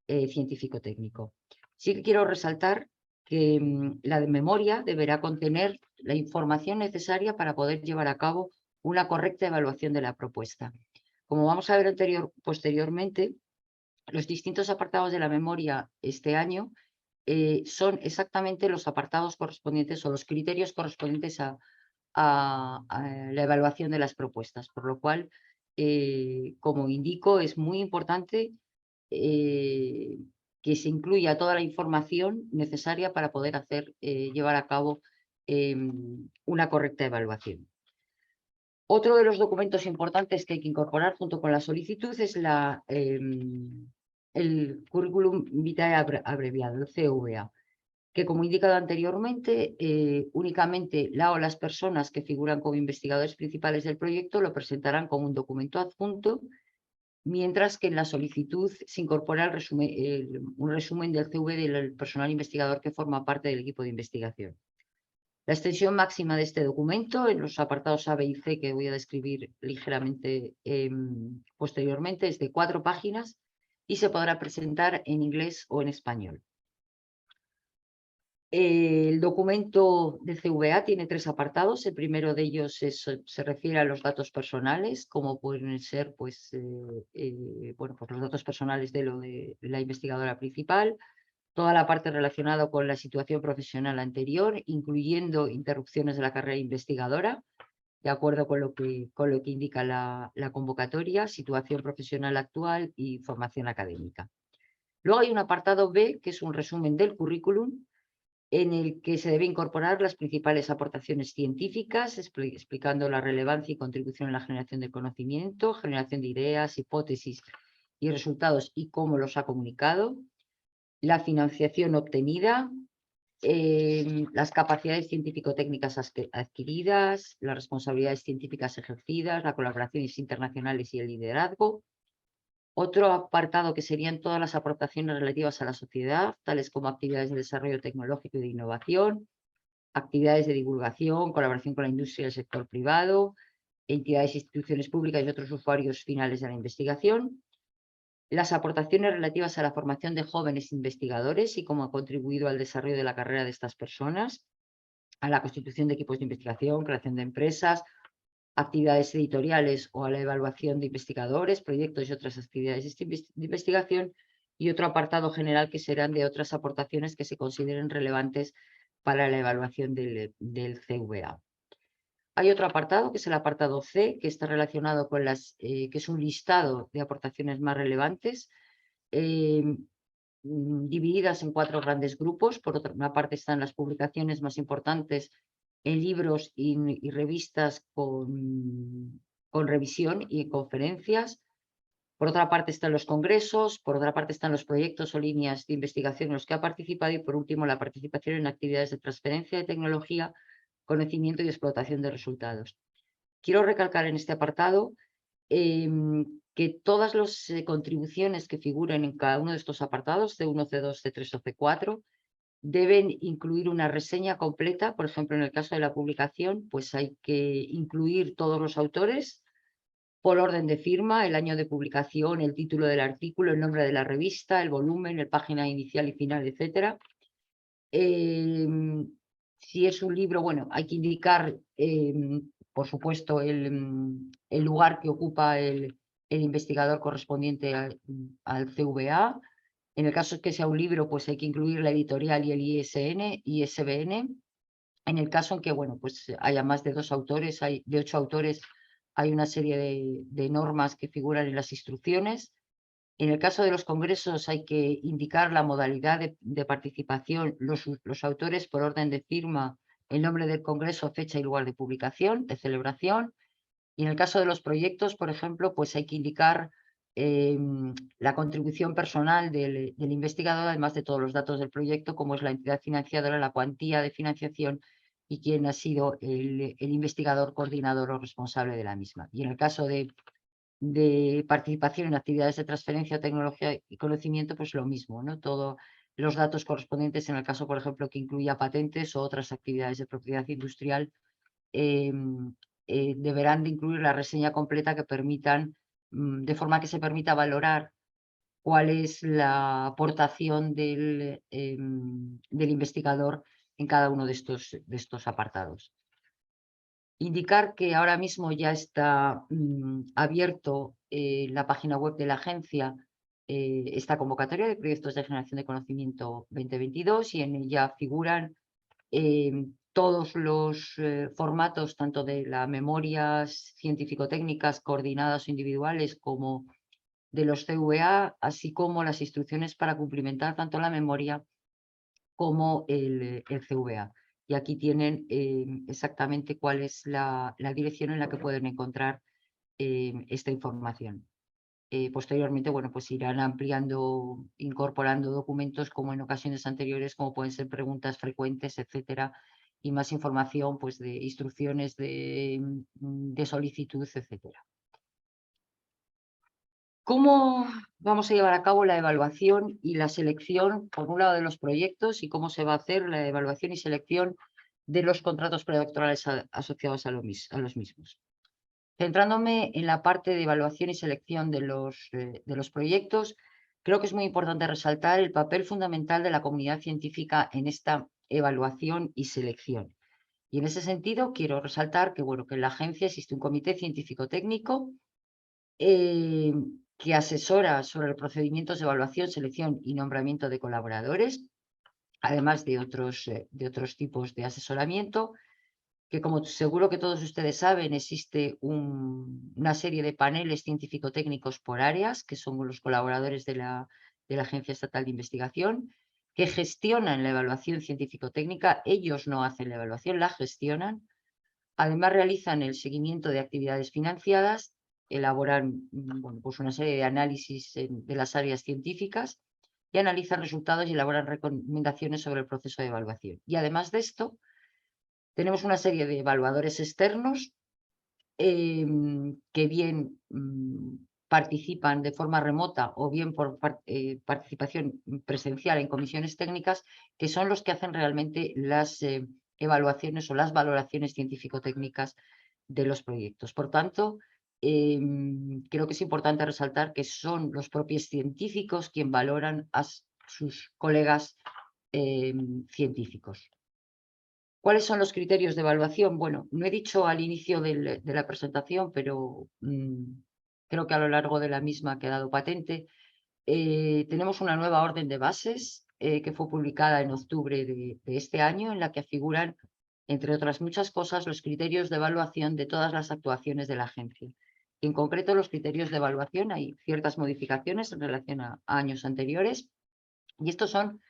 científico-técnico. Sí que quiero resaltar que la de memoria deberá contener la información necesaria para poder llevar a cabo una correcta evaluación de la propuesta. Como vamos a ver posteriormente, los distintos apartados de la memoria este año son exactamente los apartados correspondientes o los criterios correspondientes a la evaluación de las propuestas, por lo cual, como indico, es muy importante que se incluya toda la información necesaria para poder llevar a cabo una correcta evaluación. Otro de los documentos importantes que hay que incorporar junto con la solicitud es el Curriculum Vitae abreviado, el CVA. que, como he indicado anteriormente, únicamente la o las personas que figuran como investigadores principales del proyecto lo presentarán como un documento adjunto, mientras que en la solicitud se incorpora un resumen del CV del personal investigador que forma parte del equipo de investigación. La extensión máxima de este documento, en los apartados A, B y C, que voy a describir ligeramente posteriormente, es de 4 páginas y se podrá presentar en inglés o en español. El documento de CVA tiene 3 apartados. El primero de ellos se refiere a los datos personales, como pueden ser pues, bueno, pues los datos personales de la investigadora principal, toda la parte relacionada con la situación profesional anterior, incluyendo interrupciones de la carrera investigadora, de acuerdo con lo que indica la convocatoria, situación profesional actual y formación académica. Luego hay un apartado B, que es un resumen del currículum, en el que se debe incorporar las principales aportaciones científicas, explicando la relevancia y contribución en la generación de conocimiento, generación de ideas, hipótesis y resultados y cómo los ha comunicado, la financiación obtenida, las capacidades científico-técnicas adquiridas, las responsabilidades científicas ejercidas, las colaboraciones internacionales y el liderazgo. Otro apartado que serían todas las aportaciones relativas a la sociedad, tales como actividades de desarrollo tecnológico y de innovación, actividades de divulgación, colaboración con la industria y el sector privado, entidades e instituciones públicas y otros usuarios finales de la investigación, las aportaciones relativas a la formación de jóvenes investigadores y cómo ha contribuido al desarrollo de la carrera de estas personas, a la constitución de equipos de investigación, creación de empresas, actividades editoriales o a la evaluación de investigadores, proyectos y otras actividades de investigación, y otro apartado general que serán de otras aportaciones que se consideren relevantes para la evaluación del CVA. Hay otro apartado, que es el apartado C, que está relacionado con que es un listado de aportaciones más relevantes, divididas en 4 grandes grupos. Por una parte están las publicaciones más importantes en libros y revistas con revisión y conferencias. Por otra parte están los congresos, por otra parte están los proyectos o líneas de investigación en los que ha participado y, por último, la participación en actividades de transferencia de tecnología, conocimiento y explotación de resultados. Quiero recalcar en este apartado que todas las contribuciones que figuren en cada uno de estos apartados, C1, C2, C3 o C4, deben incluir una reseña completa. Por ejemplo, en el caso de la publicación, pues hay que incluir todos los autores por orden de firma, el año de publicación, el título del artículo, el nombre de la revista, el volumen, la página inicial y final, etc. Si es un libro, bueno, hay que indicar, por supuesto, el lugar que ocupa el investigador correspondiente al CVA. En el caso de que sea un libro, pues hay que incluir la editorial y el ISBN. En el caso en que, bueno, pues haya más de 2 autores, de 8 autores, hay una serie de normas que figuran en las instrucciones. En el caso de los congresos hay que indicar la modalidad de participación, los autores por orden de firma, el nombre del congreso, fecha y lugar de publicación, de celebración. Y en el caso de los proyectos, por ejemplo, pues hay que indicar la contribución personal del investigador, además de todos los datos del proyecto, como es la entidad financiadora, la cuantía de financiación y quién ha sido el investigador coordinador o responsable de la misma. Y en el caso de participación en actividades de transferencia, tecnología y conocimiento, pues lo mismo, ¿no? Todos los datos correspondientes en el caso, por ejemplo, que incluya patentes o otras actividades de propiedad industrial, deberán de incluir la reseña completa que permitan, de forma que se permita valorar cuál es la aportación del investigador en cada uno de estos apartados. Indicar que ahora mismo ya está abierto en la página web de la agencia esta convocatoria de proyectos de generación de conocimiento 2022, y en ella figuran todos los formatos, tanto de las memorias científico-técnicas coordinadas o individuales como de los CVA, así como las instrucciones para cumplimentar tanto la memoria como el CVA. Y aquí tienen exactamente cuál es la dirección en la que pueden encontrar esta información. posteriormente, bueno, pues irán ampliando, incorporando documentos como en ocasiones anteriores, como pueden ser preguntas frecuentes, etcétera, y más información, pues, de instrucciones de solicitud, etcétera. ¿Cómo vamos a llevar a cabo la evaluación y la selección, por un lado, de los proyectos y cómo se va a hacer la evaluación y selección de los contratos predoctorales asociados a los mismos? Centrándome en la parte de evaluación y selección de los proyectos, creo que es muy importante resaltar el papel fundamental de la comunidad científica en esta evaluación y selección. Y en ese sentido, quiero resaltar que, bueno, que en la agencia existe un comité científico-técnico eh, que asesora sobre los procedimientos de evaluación, selección y nombramiento de colaboradores, además de otros tipos de asesoramiento, que como seguro que todos ustedes saben, existe una serie de paneles científico-técnicos por áreas, que son los colaboradores de la Agencia Estatal de Investigación, que gestionan la evaluación científico-técnica. Ellos no hacen la evaluación, la gestionan. Además, realizan el seguimiento de actividades financiadas, elaboran bueno, pues una serie de análisis de las áreas científicas y analizan resultados y elaboran recomendaciones sobre el proceso de evaluación. Y además de esto, tenemos una serie de evaluadores externos que bien participan de forma remota o bien por participación presencial en comisiones técnicas, que son los que hacen realmente las evaluaciones o las valoraciones científico-técnicas de los proyectos. Por tanto, creo que es importante resaltar que son los propios científicos quienes valoran a sus colegas científicos. ¿Cuáles son los criterios de evaluación? Bueno, no he dicho al inicio de la presentación, pero creo que a lo largo de la misma ha quedado patente. Tenemos una nueva orden de bases que fue publicada en octubre de este año, en la que figuran, entre otras muchas cosas, los criterios de evaluación de todas las actuaciones de la agencia. En concreto, los criterios de evaluación, hay ciertas modificaciones en relación a años anteriores, y estos son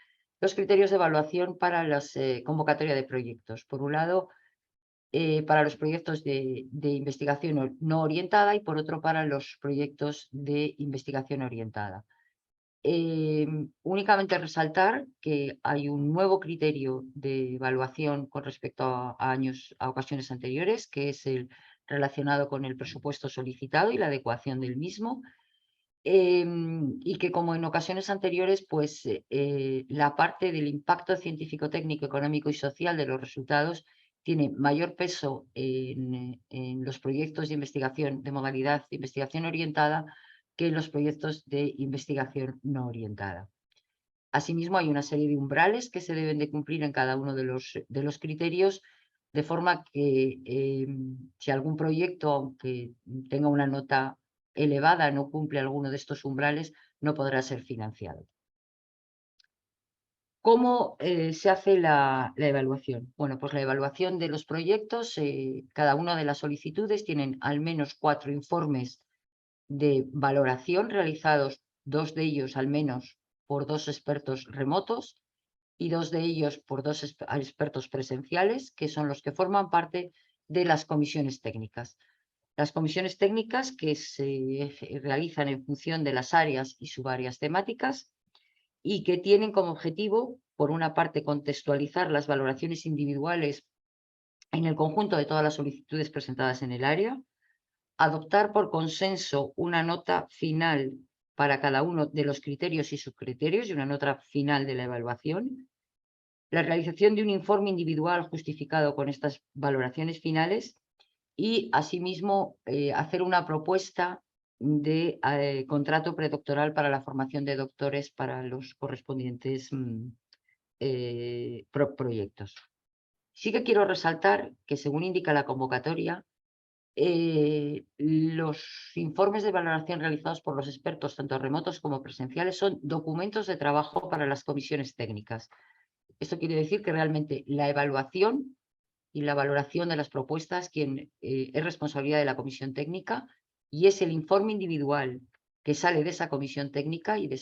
los criterios de evaluación para la convocatoria de proyectos. Por un lado, para los proyectos de investigación no orientada y por otro para los proyectos de investigación orientada. Únicamente resaltar que hay un nuevo criterio de evaluación con respecto a ocasiones anteriores, que es el relacionado con el presupuesto solicitado y la adecuación del mismo. Y que como en ocasiones anteriores, pues la parte del impacto científico, técnico, económico y social de los resultados tiene mayor peso en los proyectos de investigación de modalidad de investigación orientada que en los proyectos de investigación no orientada. Asimismo, hay una serie de umbrales que se deben de cumplir en cada uno de los criterios, de forma que si algún proyecto, aunque tenga una nota elevada, no cumple alguno de estos umbrales, no podrá ser financiado. ¿Cómo se hace la evaluación? Bueno, pues la evaluación de los proyectos, cada una de las solicitudes tienen al menos 4 informes de valoración realizados, 2 de ellos al menos por 2 expertos remotos y 2 de ellos por 2 expertos presenciales, que son los que forman parte de las comisiones técnicas. Las comisiones técnicas que se realizan en función de las áreas y subáreas temáticas y que tienen como objetivo, por una parte, contextualizar las valoraciones individuales en el conjunto de todas las solicitudes presentadas en el área, adoptar por consenso una nota final para cada uno de los criterios y subcriterios y una nota final de la evaluación, la realización de un informe individual justificado con estas valoraciones finales y, asimismo, hacer una propuesta de contrato predoctoral para la formación de doctores para los correspondientes proyectos. Sí que quiero resaltar que, según indica la convocatoria, los informes de valoración realizados por los expertos, tanto remotos como presenciales, son documentos de trabajo para las comisiones técnicas. Esto quiere decir que realmente la evaluación y la valoración de las propuestas es responsabilidad de la comisión técnica y es el informe individual que sale de esa comisión técnica y de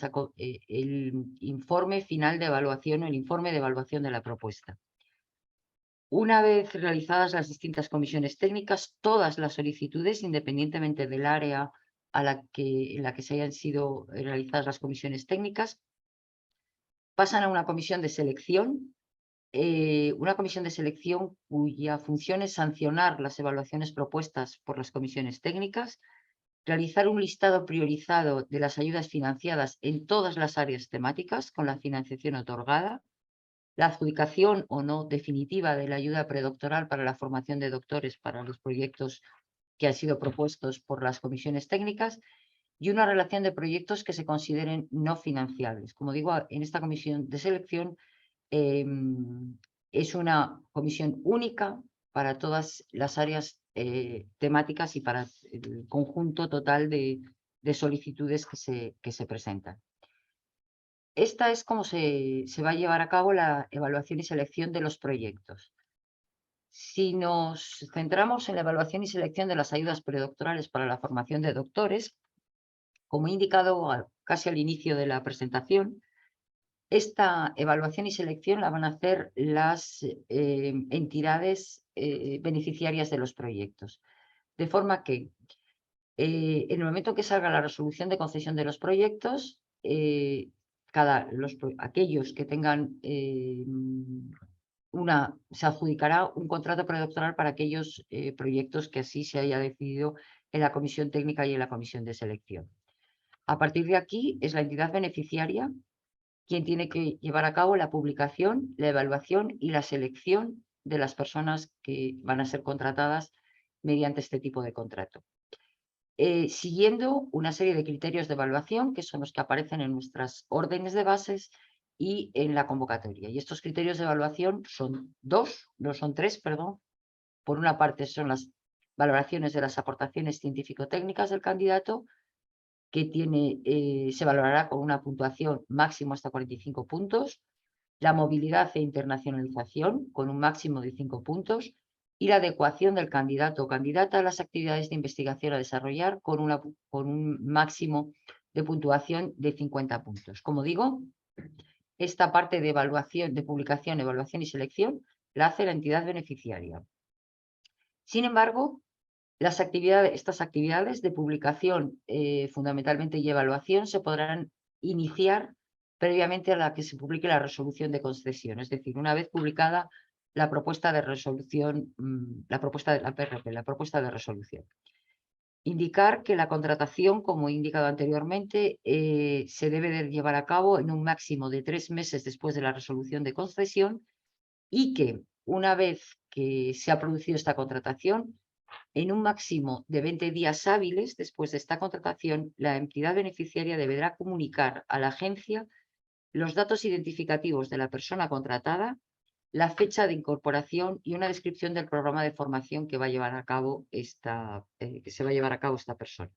el informe final de evaluación o el informe de evaluación de la propuesta. Una vez realizadas las distintas comisiones técnicas, todas las solicitudes, independientemente del área en la que se hayan sido realizadas las comisiones técnicas, pasan a una comisión de selección cuya función es sancionar las evaluaciones propuestas por las comisiones técnicas, realizar un listado priorizado de las ayudas financiadas en todas las áreas temáticas con la financiación otorgada, la adjudicación o no definitiva de la ayuda predoctoral para la formación de doctores para los proyectos que han sido propuestos por las comisiones técnicas y una relación de proyectos que se consideren no financiables. Como digo, en esta comisión de selección es una comisión única para todas las áreas temáticas y para el conjunto total de solicitudes que se presentan. Esta es como se va a llevar a cabo la evaluación y selección de los proyectos. Si nos centramos en la evaluación y selección de las ayudas predoctorales para la formación de doctores, como he indicado casi al inicio de la presentación, esta evaluación y selección la van a hacer las entidades beneficiarias de los proyectos. De forma que en el momento que salga la resolución de concesión de los proyectos, aquellos que tengan se adjudicará un contrato predoctoral para aquellos proyectos que así se haya decidido en la comisión técnica y en la comisión de selección. A partir de aquí es la entidad beneficiaria quien tiene que llevar a cabo la publicación, la evaluación y la selección de las personas que van a ser contratadas mediante este tipo de contrato. Siguiendo una serie de criterios de evaluación que son los que aparecen en nuestras órdenes de bases y en la convocatoria. Y estos criterios de evaluación son no son tres, perdón. Por una parte son las valoraciones de las aportaciones científico-técnicas del candidato, que se valorará con una puntuación máximo hasta 45 puntos, la movilidad e internacionalización con un máximo de 5 puntos y la adecuación del candidato o candidata a las actividades de investigación a desarrollar con un máximo de puntuación de 50 puntos. Como digo, esta parte de evaluación, de publicación, evaluación y selección la hace la entidad beneficiaria. Sin embargo, estas actividades de publicación fundamentalmente y evaluación se podrán iniciar previamente a la que se publique la resolución de concesión, es decir, una vez publicada la propuesta de resolución, la propuesta de la PRP, la propuesta de resolución. Indicar que la contratación, como he indicado anteriormente, se debe de llevar a cabo en un máximo de 3 meses después de la resolución de concesión y que una vez que se ha producido esta contratación, en un máximo de 20 días hábiles después de esta contratación, la entidad beneficiaria deberá comunicar a la agencia los datos identificativos de la persona contratada, la fecha de incorporación y una descripción del programa de formación que va a llevar a cabo que se va a llevar a cabo esta persona.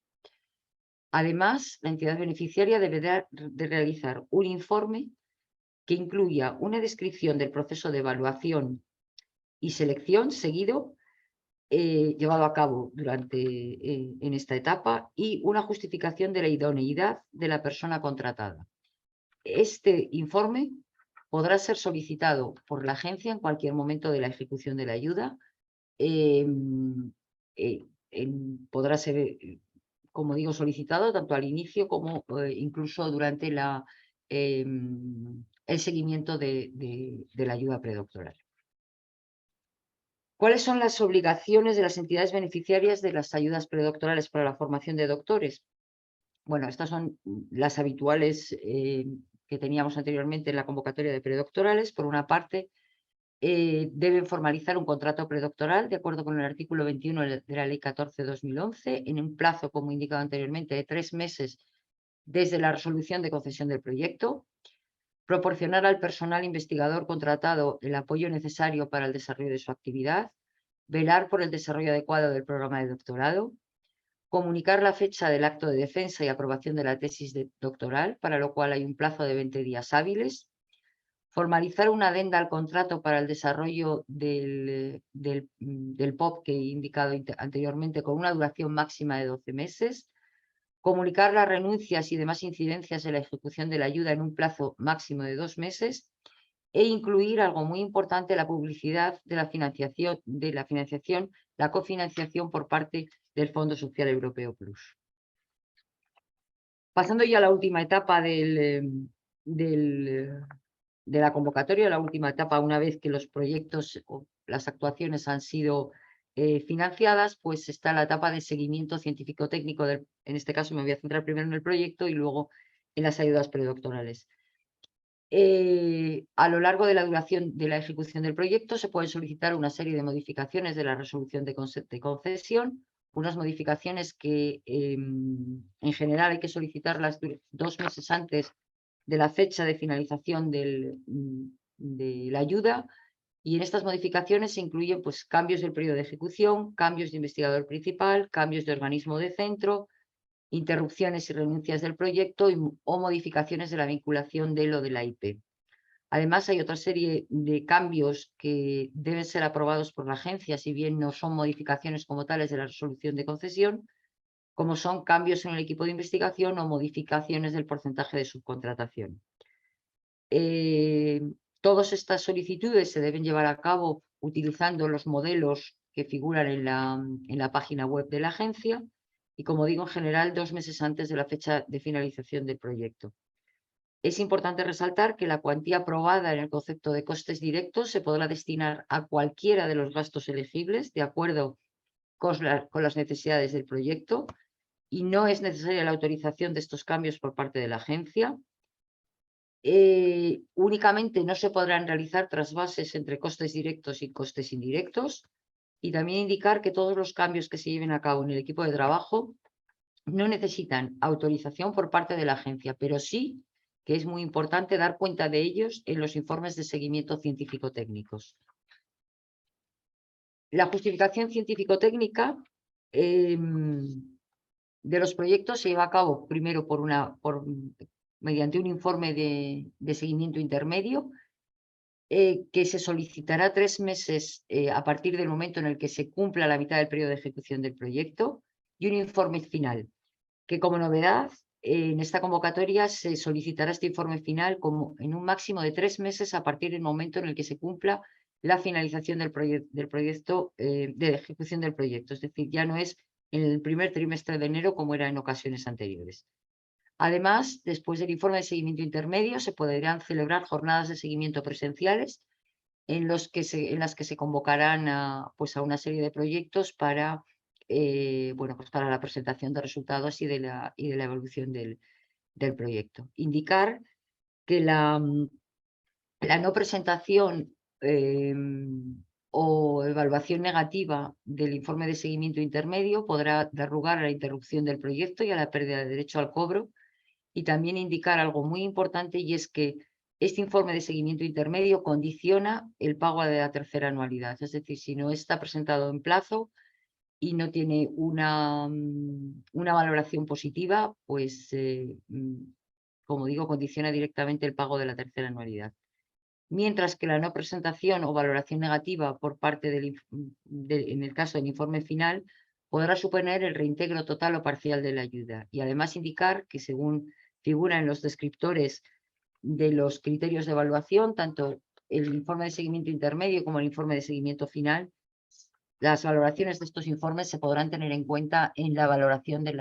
Además, la entidad beneficiaria deberá de realizar un informe que incluya una descripción del proceso de evaluación y selección seguido llevado a cabo en esta etapa y una justificación de la idoneidad de la persona contratada. Este informe podrá ser solicitado por la agencia en cualquier momento de la ejecución de la ayuda. Podrá ser, como digo, solicitado tanto al inicio como incluso durante el seguimiento de la ayuda predoctoral. ¿Cuáles son las obligaciones de las entidades beneficiarias de las ayudas predoctorales para la formación de doctores? Bueno, estas son las habituales que teníamos anteriormente en la convocatoria de predoctorales. Por una parte, deben formalizar un contrato predoctoral de acuerdo con el artículo 21 de la Ley 14/2011 en un plazo, como he indicado anteriormente, de 3 meses desde la resolución de concesión del proyecto. Proporcionar al personal investigador contratado el apoyo necesario para el desarrollo de su actividad, velar por el desarrollo adecuado del programa de doctorado, comunicar la fecha del acto de defensa y aprobación de la tesis doctoral, para lo cual hay un plazo de 20 días hábiles, formalizar una adenda al contrato para el desarrollo del POP que he indicado anteriormente con una duración máxima de 12 meses, comunicar las renuncias y demás incidencias en la ejecución de la ayuda en un plazo máximo de 2 meses e incluir algo muy importante, la publicidad de la financiación, la cofinanciación por parte del Fondo Social Europeo Plus. Pasando ya a la última etapa de la convocatoria, la última etapa, una vez que los proyectos o las actuaciones han sido financiadas, pues está la etapa de seguimiento científico-técnico. En este caso me voy a centrar primero en el proyecto y luego en las ayudas predoctorales. A lo largo de la duración de la ejecución del proyecto se pueden solicitar una serie de modificaciones de la resolución de concesión, unas modificaciones que en general hay que solicitarlas 2 meses antes de la fecha de finalización de la ayuda, y en estas modificaciones se incluyen pues, cambios del periodo de ejecución, cambios de investigador principal, cambios de organismo de centro, interrupciones y renuncias del proyecto o modificaciones de la vinculación de lo de la IP. Además, hay otra serie de cambios que deben ser aprobados por la agencia, si bien no son modificaciones como tales de la resolución de concesión, como son cambios en el equipo de investigación o modificaciones del porcentaje de subcontratación. Todas estas solicitudes se deben llevar a cabo utilizando los modelos que figuran en la página web de la agencia y, como digo, en general 2 meses antes de la fecha de finalización del proyecto. Es importante resaltar que la cuantía aprobada en el concepto de costes directos se podrá destinar a cualquiera de los gastos elegibles de acuerdo con las necesidades del proyecto y no es necesaria la autorización de estos cambios por parte de la agencia. Únicamente no se podrán realizar trasvases entre costes directos y costes indirectos, y también indicar que todos los cambios que se lleven a cabo en el equipo de trabajo no necesitan autorización por parte de la agencia, pero sí que es muy importante dar cuenta de ellos en los informes de seguimiento científico-técnicos. La justificación científico-técnica de los proyectos se lleva a cabo primero mediante un informe de seguimiento intermedio que se solicitará 3 meses a partir del momento en el que se cumpla la mitad del periodo de ejecución del proyecto, y un informe final, que como novedad en esta convocatoria se solicitará este informe final como en un máximo de 3 meses a partir del momento en el que se cumpla la finalización del proyecto, de ejecución del proyecto. Es decir, ya no es en el primer trimestre de enero como era en ocasiones anteriores. Además, después del informe de seguimiento intermedio, se podrán celebrar jornadas de seguimiento presenciales en las que se convocarán a una serie de proyectos para, pues para la presentación de resultados y de la evolución del proyecto. Indicar que la no presentación o evaluación negativa del informe de seguimiento intermedio podrá dar lugar a la interrupción del proyecto y a la pérdida de derecho al cobro. Y también indicar algo muy importante, y es que este informe de seguimiento intermedio condiciona el pago de la tercera anualidad. Es decir, si no está presentado en plazo y no tiene una valoración positiva, pues, como digo, condiciona directamente el pago de la tercera anualidad. Mientras que la no presentación o valoración negativa por parte en el caso del informe final, podrá suponer el reintegro total o parcial de la ayuda. Y además indicar que, según figura en los descriptores de los criterios de evaluación, tanto el informe de seguimiento intermedio como el informe de seguimiento final, las valoraciones de estos informes se podrán tener en cuenta en la valoración de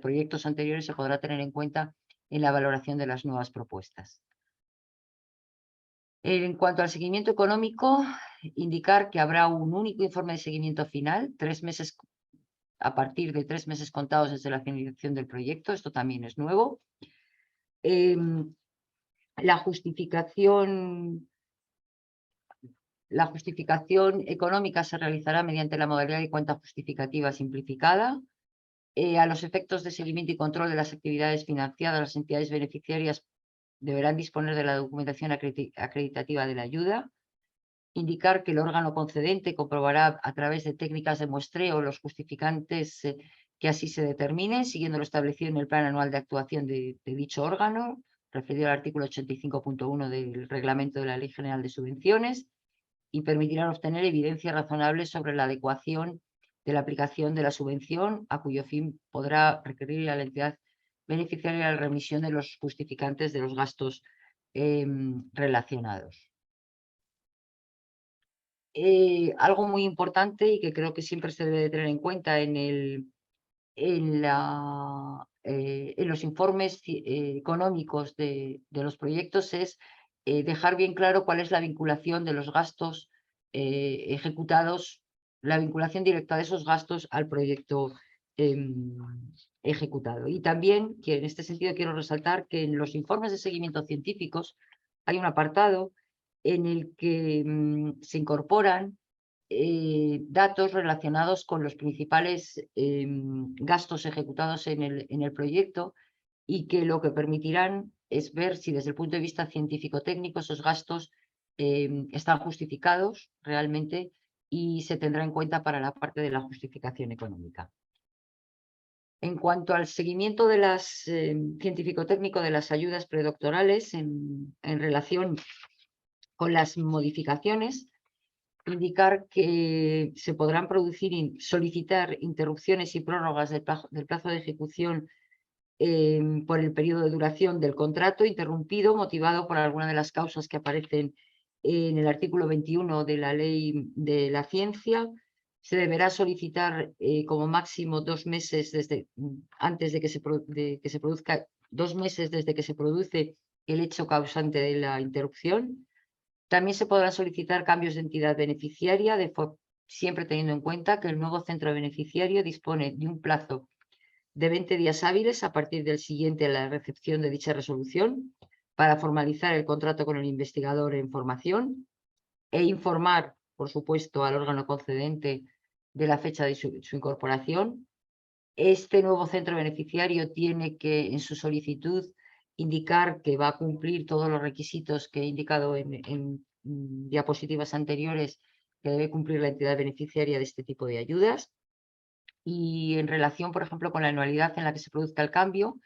proyectos anteriores se podrá tener en cuenta en la valoración de las nuevas propuestas. En cuanto al seguimiento económico, indicar que habrá un único informe de seguimiento final, 3 meses, a partir de 3 meses contados desde la finalización del proyecto. Esto también es nuevo. La justificación económica se realizará mediante la modalidad de cuenta justificativa simplificada. A los efectos de seguimiento y control de las actividades financiadas, las entidades beneficiarias deberán disponer de la documentación acreditativa de la ayuda. Indicar que el órgano concedente comprobará a través de técnicas de muestreo los justificantes que así se determinen, siguiendo lo establecido en el plan anual de actuación de dicho órgano, referido al artículo 85.1 del Reglamento de la Ley General de Subvenciones, y permitirán obtener evidencia razonable sobre la adecuación de la aplicación de la subvención, a cuyo fin podrá requerir a la entidad beneficiaria la remisión de los justificantes de los gastos relacionados. Algo muy importante y que creo que siempre se debe tener en cuenta en en los informes económicos de los proyectos es dejar bien claro cuál es la vinculación de los gastos ejecutados, la vinculación directa de esos gastos al proyecto ejecutado. Y también, que en este sentido quiero resaltar que en los informes de seguimiento científicos hay un apartado en el que se incorporan datos relacionados con los principales gastos ejecutados en el proyecto y que lo que permitirán es ver si desde el punto de vista científico-técnico esos gastos están justificados realmente y se tendrá en cuenta para la parte de la justificación económica. En cuanto al seguimiento de las científico-técnico de las ayudas predoctorales en relación con las modificaciones, indicar que se podrán solicitar interrupciones y prórrogas del plazo de ejecución por el periodo de duración del contrato interrumpido, motivado por alguna de las causas que aparecen en el artículo 21 de la Ley de la Ciencia. Se deberá solicitar como máximo 2 meses antes de que se produzca, 2 meses desde que se produce el hecho causante de la interrupción. También se podrán solicitar cambios de entidad beneficiaria, siempre teniendo en cuenta que el nuevo centro beneficiario dispone de un plazo de 20 días hábiles a partir del siguiente a la recepción de dicha resolución para formalizar el contrato con el investigador en formación e informar, por supuesto, al órgano concedente de la fecha de su incorporación. Este nuevo centro beneficiario tiene que, en su solicitud, indicar que va a cumplir todos los requisitos que he indicado en diapositivas anteriores que debe cumplir la entidad beneficiaria de este tipo de ayudas. Y en relación, por ejemplo, con la anualidad en la que se produzca el cambio,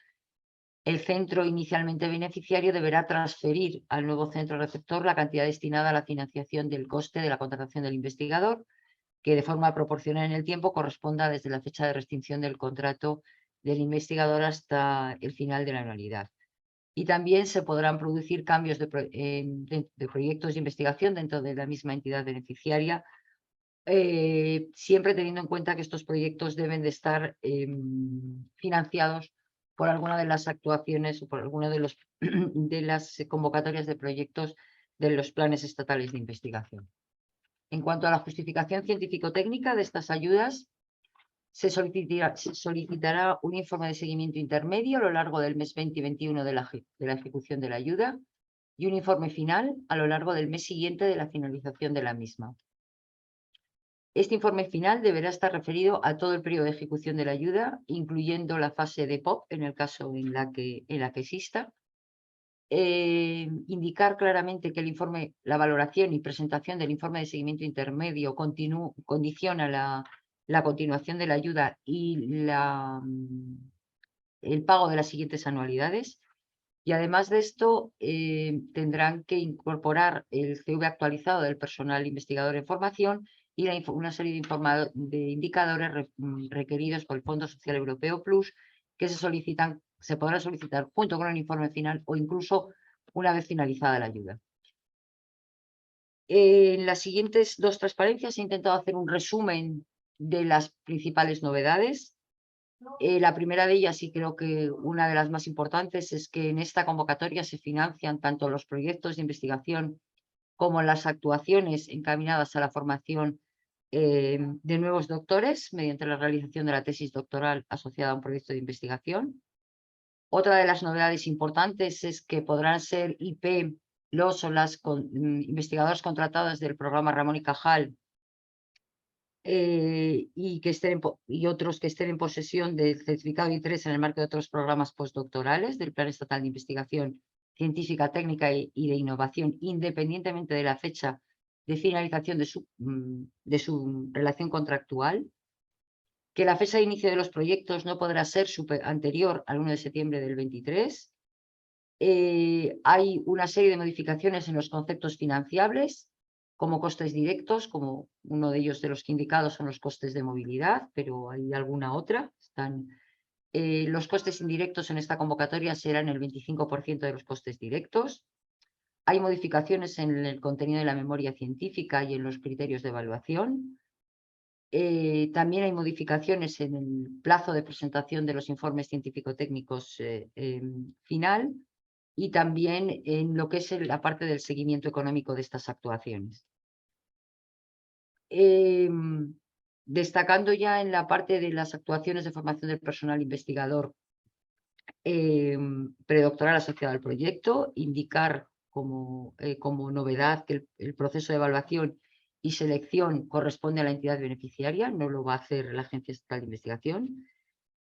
el centro inicialmente beneficiario deberá transferir al nuevo centro receptor la cantidad destinada a la financiación del coste de la contratación del investigador, que de forma proporcional en el tiempo corresponda desde la fecha de rescisión del contrato del investigador hasta el final de la anualidad. Y también se podrán producir cambios de proyectos de investigación dentro de la misma entidad beneficiaria, siempre teniendo en cuenta que estos proyectos deben de estar financiados por alguna de las actuaciones o por alguna de las convocatorias de proyectos de los planes estatales de investigación. En cuanto a la justificación científico-técnica de estas ayudas, se solicitará un informe de seguimiento intermedio a lo largo del mes 20 y 21 de la ejecución de la ayuda y un informe final a lo largo del mes siguiente de la finalización de la misma. Este informe final deberá estar referido a todo el periodo de ejecución de la ayuda, incluyendo la fase de POP, en el caso en la que exista. Indicar claramente que la valoración y presentación del informe de seguimiento intermedio condiciona la continuación de la ayuda y el pago de las siguientes anualidades. Y además de esto, tendrán que incorporar el CV actualizado del personal investigador en formación y una serie de indicadores requeridos por el Fondo Social Europeo Plus, que se podrán solicitar junto con el informe final o incluso una vez finalizada la ayuda. En las siguientes 2 transparencias he intentado hacer un resumen de las principales novedades. La primera de ellas, y creo que una de las más importantes, es que en esta convocatoria se financian tanto los proyectos de investigación como las actuaciones encaminadas a la formación de nuevos doctores mediante la realización de la tesis doctoral asociada a un proyecto de investigación. Otra de las novedades importantes es que podrán ser IP los o las investigadores contratados del programa Ramón y Cajal y otros que estén en posesión del certificado I3 en el marco de otros programas postdoctorales del Plan Estatal de Investigación Científica, Técnica y de Innovación, independientemente de la fecha de finalización de su relación contractual, que la fecha de inicio de los proyectos no podrá ser anterior al 1 de septiembre del 23. Hay una serie de modificaciones en los conceptos financiables, como costes directos, como uno de ellos de los que indicados son los costes de movilidad, pero hay alguna otra. Los costes indirectos en esta convocatoria serán el 25% de los costes directos. Hay modificaciones en el contenido de la memoria científica y en los criterios de evaluación. También hay modificaciones en el plazo de presentación de los informes científico-técnicos final y también en lo que es la parte del seguimiento económico de estas actuaciones. Destacando ya en la parte de las actuaciones de formación del personal investigador predoctoral asociado al proyecto, indicar como novedad que el proceso de evaluación y selección corresponde a la entidad beneficiaria, no lo va a hacer la Agencia Estatal de Investigación.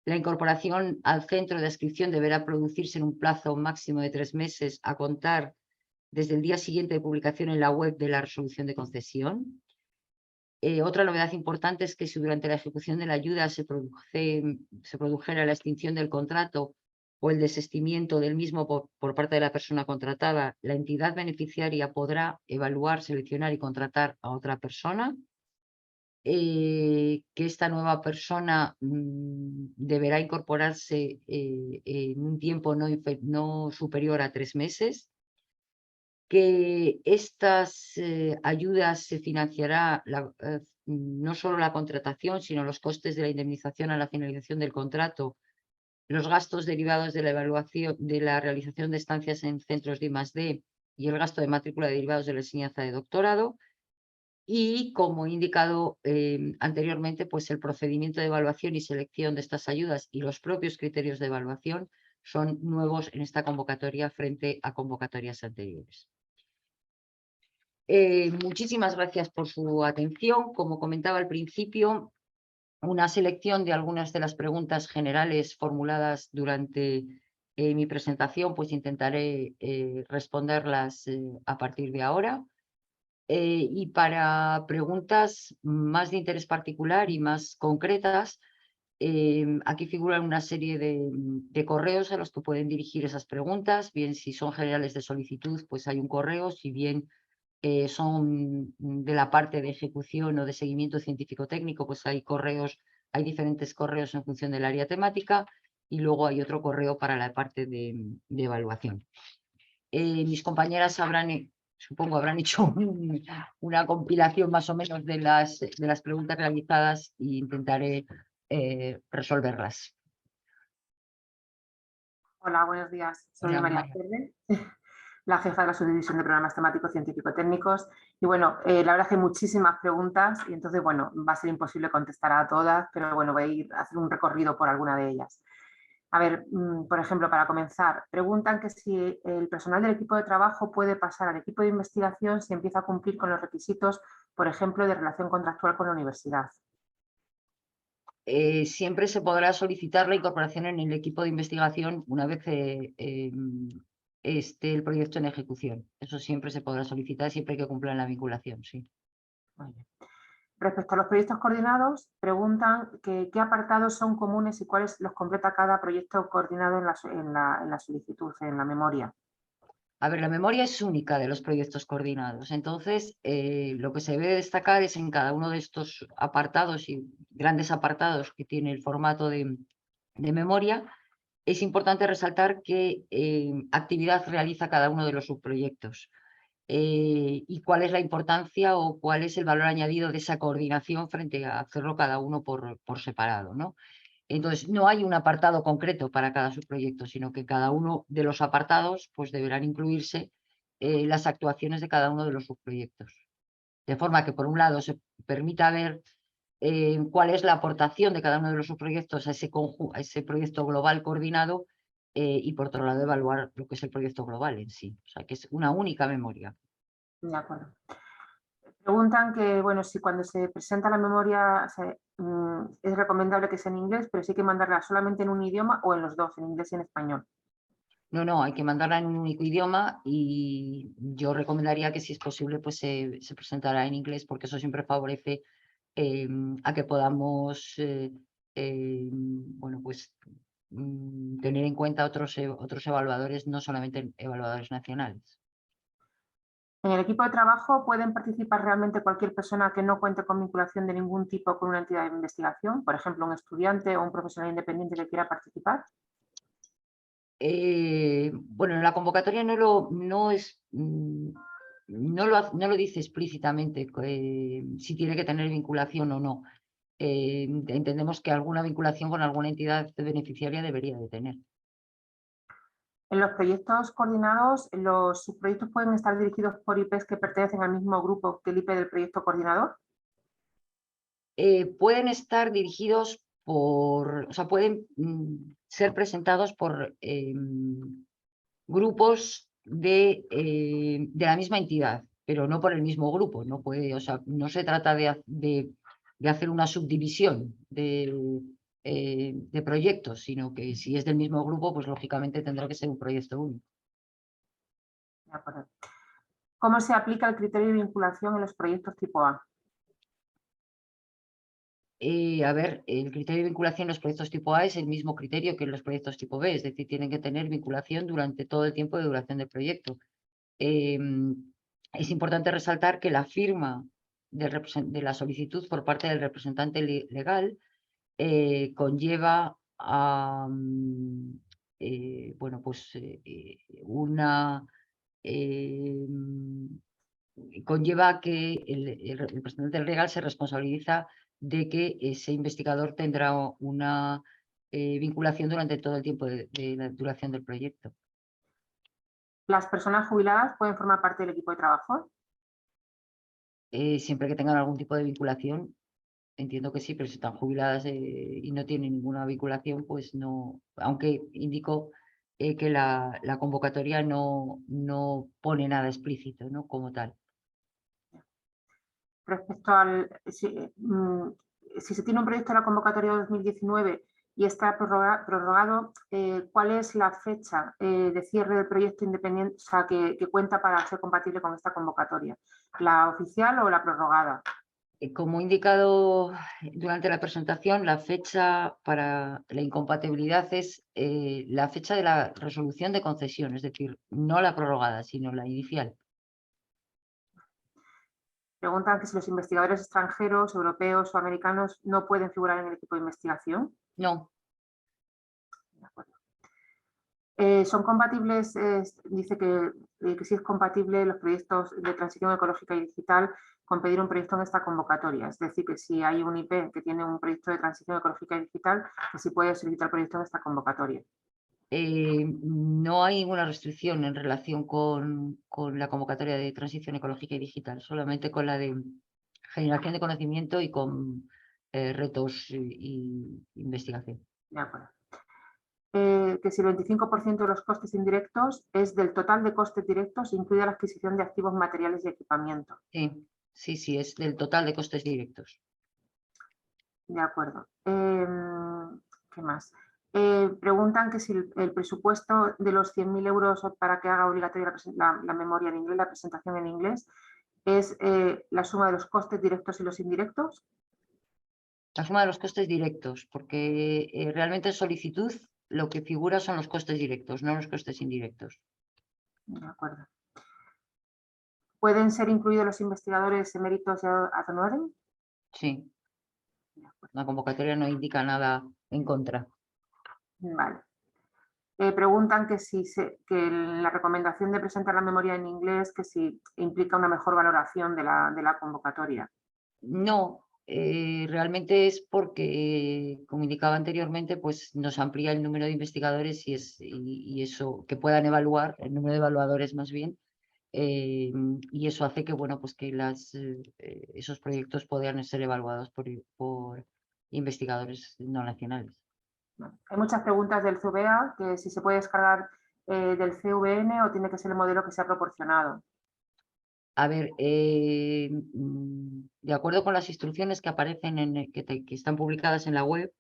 La incorporación al centro de adscripción deberá producirse en un plazo máximo de 3 meses a contar desde el día siguiente de publicación en la web de la resolución de concesión. Otra novedad importante es que si durante la ejecución de la ayuda se produjera la extinción del contrato o el desistimiento del mismo por parte de la persona contratada, la entidad beneficiaria podrá evaluar, seleccionar y contratar a otra persona. Que esta nueva persona deberá incorporarse en un tiempo no superior a 3 meses. Que estas ayudas se financiará no solo la contratación, sino los costes de la indemnización a la finalización del contrato, los gastos derivados de la evaluación, de la realización de estancias en centros de I+D y el gasto de matrícula derivados de la enseñanza de doctorado. Y como he indicado anteriormente, pues el procedimiento de evaluación y selección de estas ayudas y los propios criterios de evaluación son nuevos en esta convocatoria frente a convocatorias anteriores. Muchísimas gracias por su atención. Como comentaba al principio, una selección de algunas de las preguntas generales formuladas durante mi presentación, pues intentaré responderlas a partir de ahora. Y para preguntas más de interés particular y más concretas, aquí figuran una serie de correos a los que pueden dirigir esas preguntas. Bien, si son generales de solicitud, pues hay un correo. Si bien son de la parte de ejecución o de seguimiento científico-técnico, pues hay diferentes correos en función del área temática, y luego hay otro correo para la parte de evaluación. Mis compañeras supongo habrán hecho una compilación más o menos de las preguntas realizadas e intentaré resolverlas. Hola, buenos días. Soy Hola, María Ferrer, la jefa de la subdivisión de programas temáticos científico-técnicos. Y bueno, la verdad es que hay muchísimas preguntas y entonces, bueno, va a ser imposible contestar a todas, pero bueno, voy a ir a hacer un recorrido por alguna de ellas. A ver, por ejemplo, para comenzar, preguntan que si el personal del equipo de trabajo puede pasar al equipo de investigación si empieza a cumplir con los requisitos, por ejemplo, de relación contractual con la universidad. Siempre se podrá solicitar la incorporación en el equipo de investigación una vez esté el proyecto en ejecución. Eso siempre se podrá solicitar, siempre que cumplan la vinculación, sí. Muy bien. Respecto a los proyectos coordinados, preguntan qué apartados son comunes y cuáles los completa cada proyecto coordinado en la solicitud, en la memoria. A ver, la memoria es única de los proyectos coordinados. Entonces, lo que se debe destacar es en cada uno de estos apartados y grandes apartados que tiene el formato de memoria, es importante resaltar qué actividad realiza cada uno de los subproyectos y cuál es la importancia o cuál es el valor añadido de esa coordinación frente a hacerlo cada uno por separado, ¿no? Entonces, no hay un apartado concreto para cada subproyecto, sino que cada uno de los apartados pues, deberán incluirse las actuaciones de cada uno de los subproyectos. De forma que, por un lado, se permita ver cuál es la aportación de cada uno de los subproyectos a ese proyecto global coordinado y, por otro lado, evaluar lo que es el proyecto global en sí. O sea, que es una única memoria. De acuerdo. Preguntan que, bueno, si cuando se presenta la memoria es recomendable que sea en inglés, pero sí hay que mandarla solamente en un idioma o en los dos, en inglés y en español. No, hay que mandarla en un único idioma y yo recomendaría que si es posible pues se presentara en inglés porque eso siempre favorece a que podamos bueno, pues, tener en cuenta otros evaluadores, no solamente evaluadores nacionales. En el equipo de trabajo pueden participar realmente cualquier persona que no cuente con vinculación de ningún tipo con una entidad de investigación, por ejemplo, un estudiante o un profesional independiente que quiera participar. Bueno, en la convocatoria no lo dice explícitamente si tiene que tener vinculación o no. entendemos que alguna vinculación con alguna entidad beneficiaria debería de tener. En los proyectos coordinados, los subproyectos pueden estar dirigidos por IPs que pertenecen al mismo grupo que el IP del proyecto coordinador. Pueden estar dirigidos o sea, pueden ser presentados por grupos de la misma entidad, pero no por el mismo grupo. No puede, o sea, no se trata de hacer una subdivisión de proyectos, sino que si es del mismo grupo, pues lógicamente tendrá que ser un proyecto único. De acuerdo. ¿Cómo se aplica el criterio de vinculación en los proyectos tipo A? A ver, el criterio de vinculación en los proyectos tipo A es el mismo criterio que en los proyectos tipo B, es decir, tienen que tener vinculación durante todo el tiempo de duración del proyecto. Es importante resaltar que la firma de la solicitud por parte del representante legal conlleva a, bueno, pues conlleva que el representante legal se responsabiliza de que ese investigador tendrá una vinculación durante todo el tiempo de la duración del proyecto. ¿Las personas jubiladas pueden formar parte del equipo de trabajo? Siempre que tengan algún tipo de vinculación, entiendo que sí, pero si están jubiladas y no tienen ninguna vinculación, pues no, aunque indico que la convocatoria no pone nada explícito, ¿no? Como tal. Respecto al, si se tiene un proyecto de la convocatoria de 2019 y está prorrogado, ¿cuál es la fecha de cierre del proyecto independiente, o sea, que cuenta para ser compatible con esta convocatoria? ¿La oficial o la prorrogada? Como he indicado durante la presentación, la fecha para la incompatibilidad es la fecha de la resolución de concesión, es decir, no la prorrogada, sino la inicial. Preguntan que si los investigadores extranjeros, europeos o americanos no pueden figurar en el equipo de investigación. No, De acuerdo. Son compatibles, dice que sí es compatible los proyectos de transición ecológica y digital con pedir un proyecto en esta convocatoria. Es decir, que si hay un IP que tiene un proyecto de transición ecológica y digital, que sí puede solicitar proyecto en esta convocatoria. no hay ninguna restricción en relación con la convocatoria de transición ecológica y digital, solamente con la de generación de conocimiento y con retos y investigación. De acuerdo. Que si el 25% de los costes indirectos es del total de costes directos, incluye la adquisición de activos materiales y equipamiento. Sí, es del total de costes directos. De acuerdo. ¿Qué más? Preguntan que si el presupuesto de los 100.000 euros para que haga obligatoria la memoria en inglés, la presentación en inglés, es la suma de los costes directos y los indirectos. La suma de los costes directos, porque realmente en solicitud lo que figura son los costes directos, no los costes indirectos. De acuerdo. ¿Pueden ser incluidos los investigadores eméritos ad honorem? Sí. La convocatoria no indica nada en contra. Vale. Preguntan que si que la recomendación de presentar la memoria en inglés, que si implica una mejor valoración de la convocatoria. No, realmente es porque, como indicaba anteriormente, pues nos amplía el número de investigadores y eso, que puedan evaluar, el número de evaluadores más bien, y eso hace que, bueno, pues que esos proyectos puedan ser evaluados por investigadores no nacionales. Hay muchas preguntas del CVA, que si se puede descargar del CVN o tiene que ser el modelo que se ha proporcionado. A ver, de acuerdo con las instrucciones que aparecen que están publicadas en la web,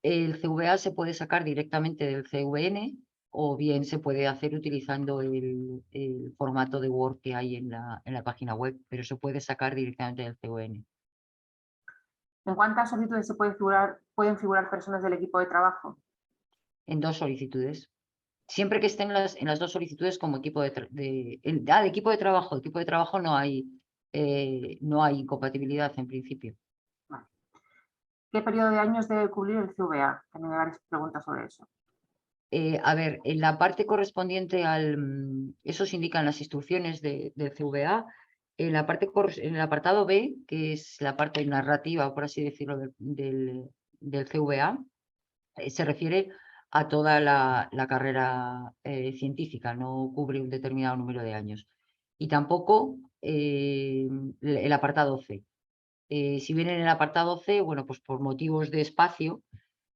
el CVA se puede sacar directamente del CVN o bien se puede hacer utilizando el formato de Word que hay en la página web, pero se puede sacar directamente del CVN. ¿En cuántas solicitudes pueden figurar personas del equipo de trabajo? En 2 solicitudes. Siempre que estén en las 2 solicitudes como equipo de equipo de trabajo. De equipo de trabajo no hay incompatibilidad en principio. Vale. ¿Qué periodo de años debe cubrir el CVA? También hay varias preguntas sobre eso. A ver, en la parte correspondiente eso se indican las instrucciones del CVA. En en el apartado B, que es la parte narrativa, por así decirlo, del CVA, se refiere a toda la carrera científica, no cubre un determinado número de años. Y tampoco el apartado C. Si bien en el apartado C, bueno, pues por motivos de espacio,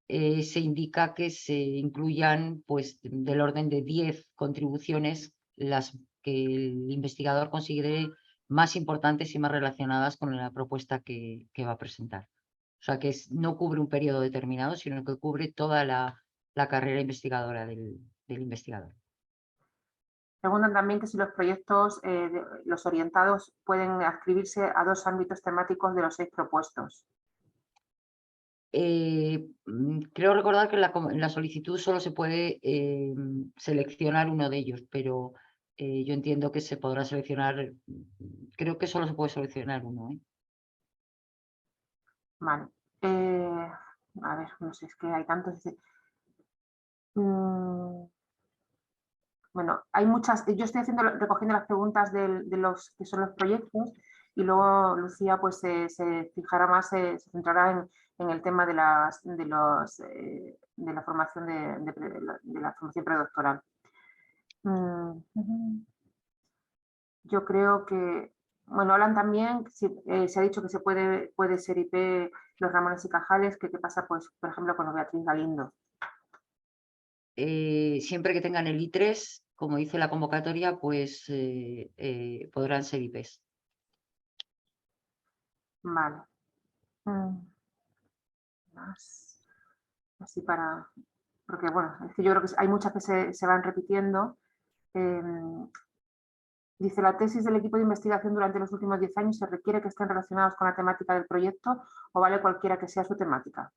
se indica que se incluyan pues, del orden de 10 contribuciones las que el investigador considere más importantes y más relacionadas con la propuesta que va a presentar. O sea, que no cubre un periodo determinado, sino que cubre toda la carrera investigadora del investigador. Preguntan también que si los proyectos, los orientados, pueden adscribirse a 2 ámbitos temáticos de los 6 propuestos. Creo recordar que en la solicitud solo se puede seleccionar uno de ellos, pero yo entiendo que se podrá seleccionar, creo que solo se puede seleccionar uno. Vale. A ver, no sé, es que hay tantos. Bueno, hay muchas. Yo estoy recogiendo las preguntas de los que son los proyectos y luego Lucía pues se fijará más, se centrará en el tema de la formación de la formación predoctoral. Yo creo que, bueno, hablan también, se ha dicho que puede ser IP los Ramones y Cajales, que qué pasa, pues, por ejemplo, con los Beatriz Galindo. Siempre que tengan el I3, como dice la convocatoria, pues podrán ser IPs. Vale. Más. Así para. Porque, bueno, es que yo creo que hay muchas que se van repitiendo. Dice, la tesis del equipo de investigación durante los últimos 10 años se requiere que estén relacionados con la temática del proyecto o vale cualquiera que sea su temática.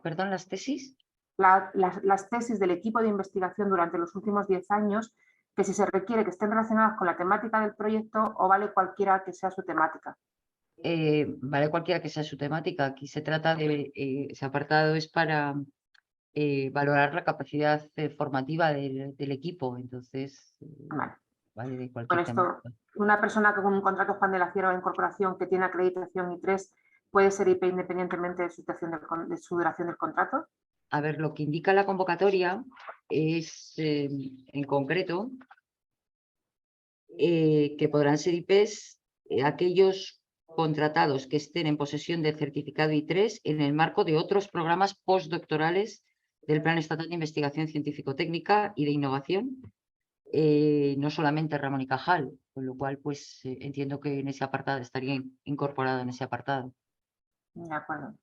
¿Perdón, las tesis? Las tesis del equipo de investigación durante los últimos 10 años, que si se requiere que estén relacionadas con la temática del proyecto o vale cualquiera que sea su temática. Vale cualquiera que sea su temática. Aquí se trata de, ese apartado es para valorar la capacidad formativa del equipo, entonces vale de Con cualquier esto, temática. una persona con un contrato Juan de la Cierva de incorporación que tiene acreditación I3 puede ser IP independientemente de su duración del contrato. A ver, lo que indica la convocatoria es, en concreto, que podrán ser IPs aquellos contratados que estén en posesión del certificado I3 en el marco de otros programas postdoctorales del Plan Estatal de Investigación Científico-Técnica y de Innovación, no solamente Ramón y Cajal, con lo cual pues entiendo que en ese apartado estaría incorporado en ese apartado. De acuerdo.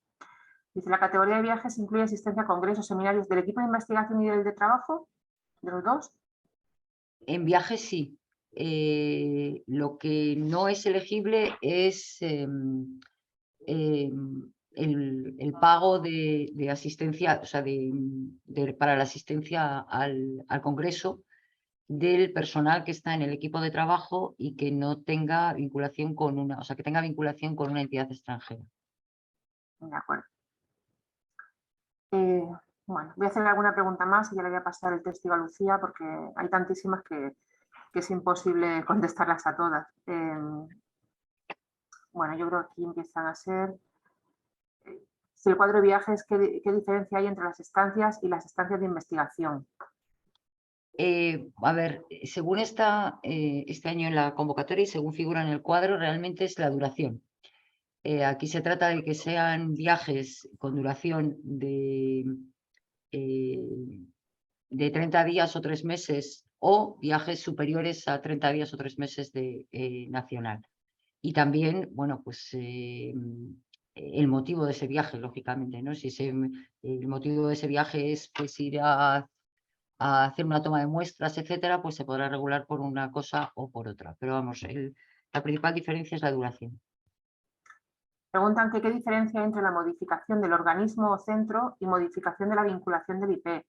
Dice, la categoría de viajes incluye asistencia a congresos, seminarios del equipo de investigación y del de trabajo, de los dos. En viajes sí. Lo que no es elegible es el pago de asistencia, o sea, para la asistencia al congreso del personal que está en el equipo de trabajo y que no tenga vinculación con una, o sea, que tenga vinculación con una entidad extranjera. De acuerdo. Bueno, voy a hacer alguna pregunta más y ya le voy a pasar el testigo a Lucía porque hay tantísimas que es imposible contestarlas a todas. Bueno, yo creo que aquí empiezan a ser. Si el cuadro de viajes, ¿qué diferencia hay entre las estancias y las estancias de investigación? A ver, según está este año en la convocatoria y según figura en el cuadro, realmente es la duración. Aquí se trata de que sean viajes con duración de 30 días o 3 meses o viajes superiores a 30 días o 3 meses de nacional. Y también, bueno, pues el motivo de ese viaje, lógicamente, ¿no? Si el motivo de ese viaje es pues ir a hacer una toma de muestras, etcétera, pues se podrá regular por una cosa o por otra. Pero vamos, la principal diferencia es la duración. Preguntan que qué diferencia hay entre la modificación del organismo o centro y modificación de la vinculación del IP.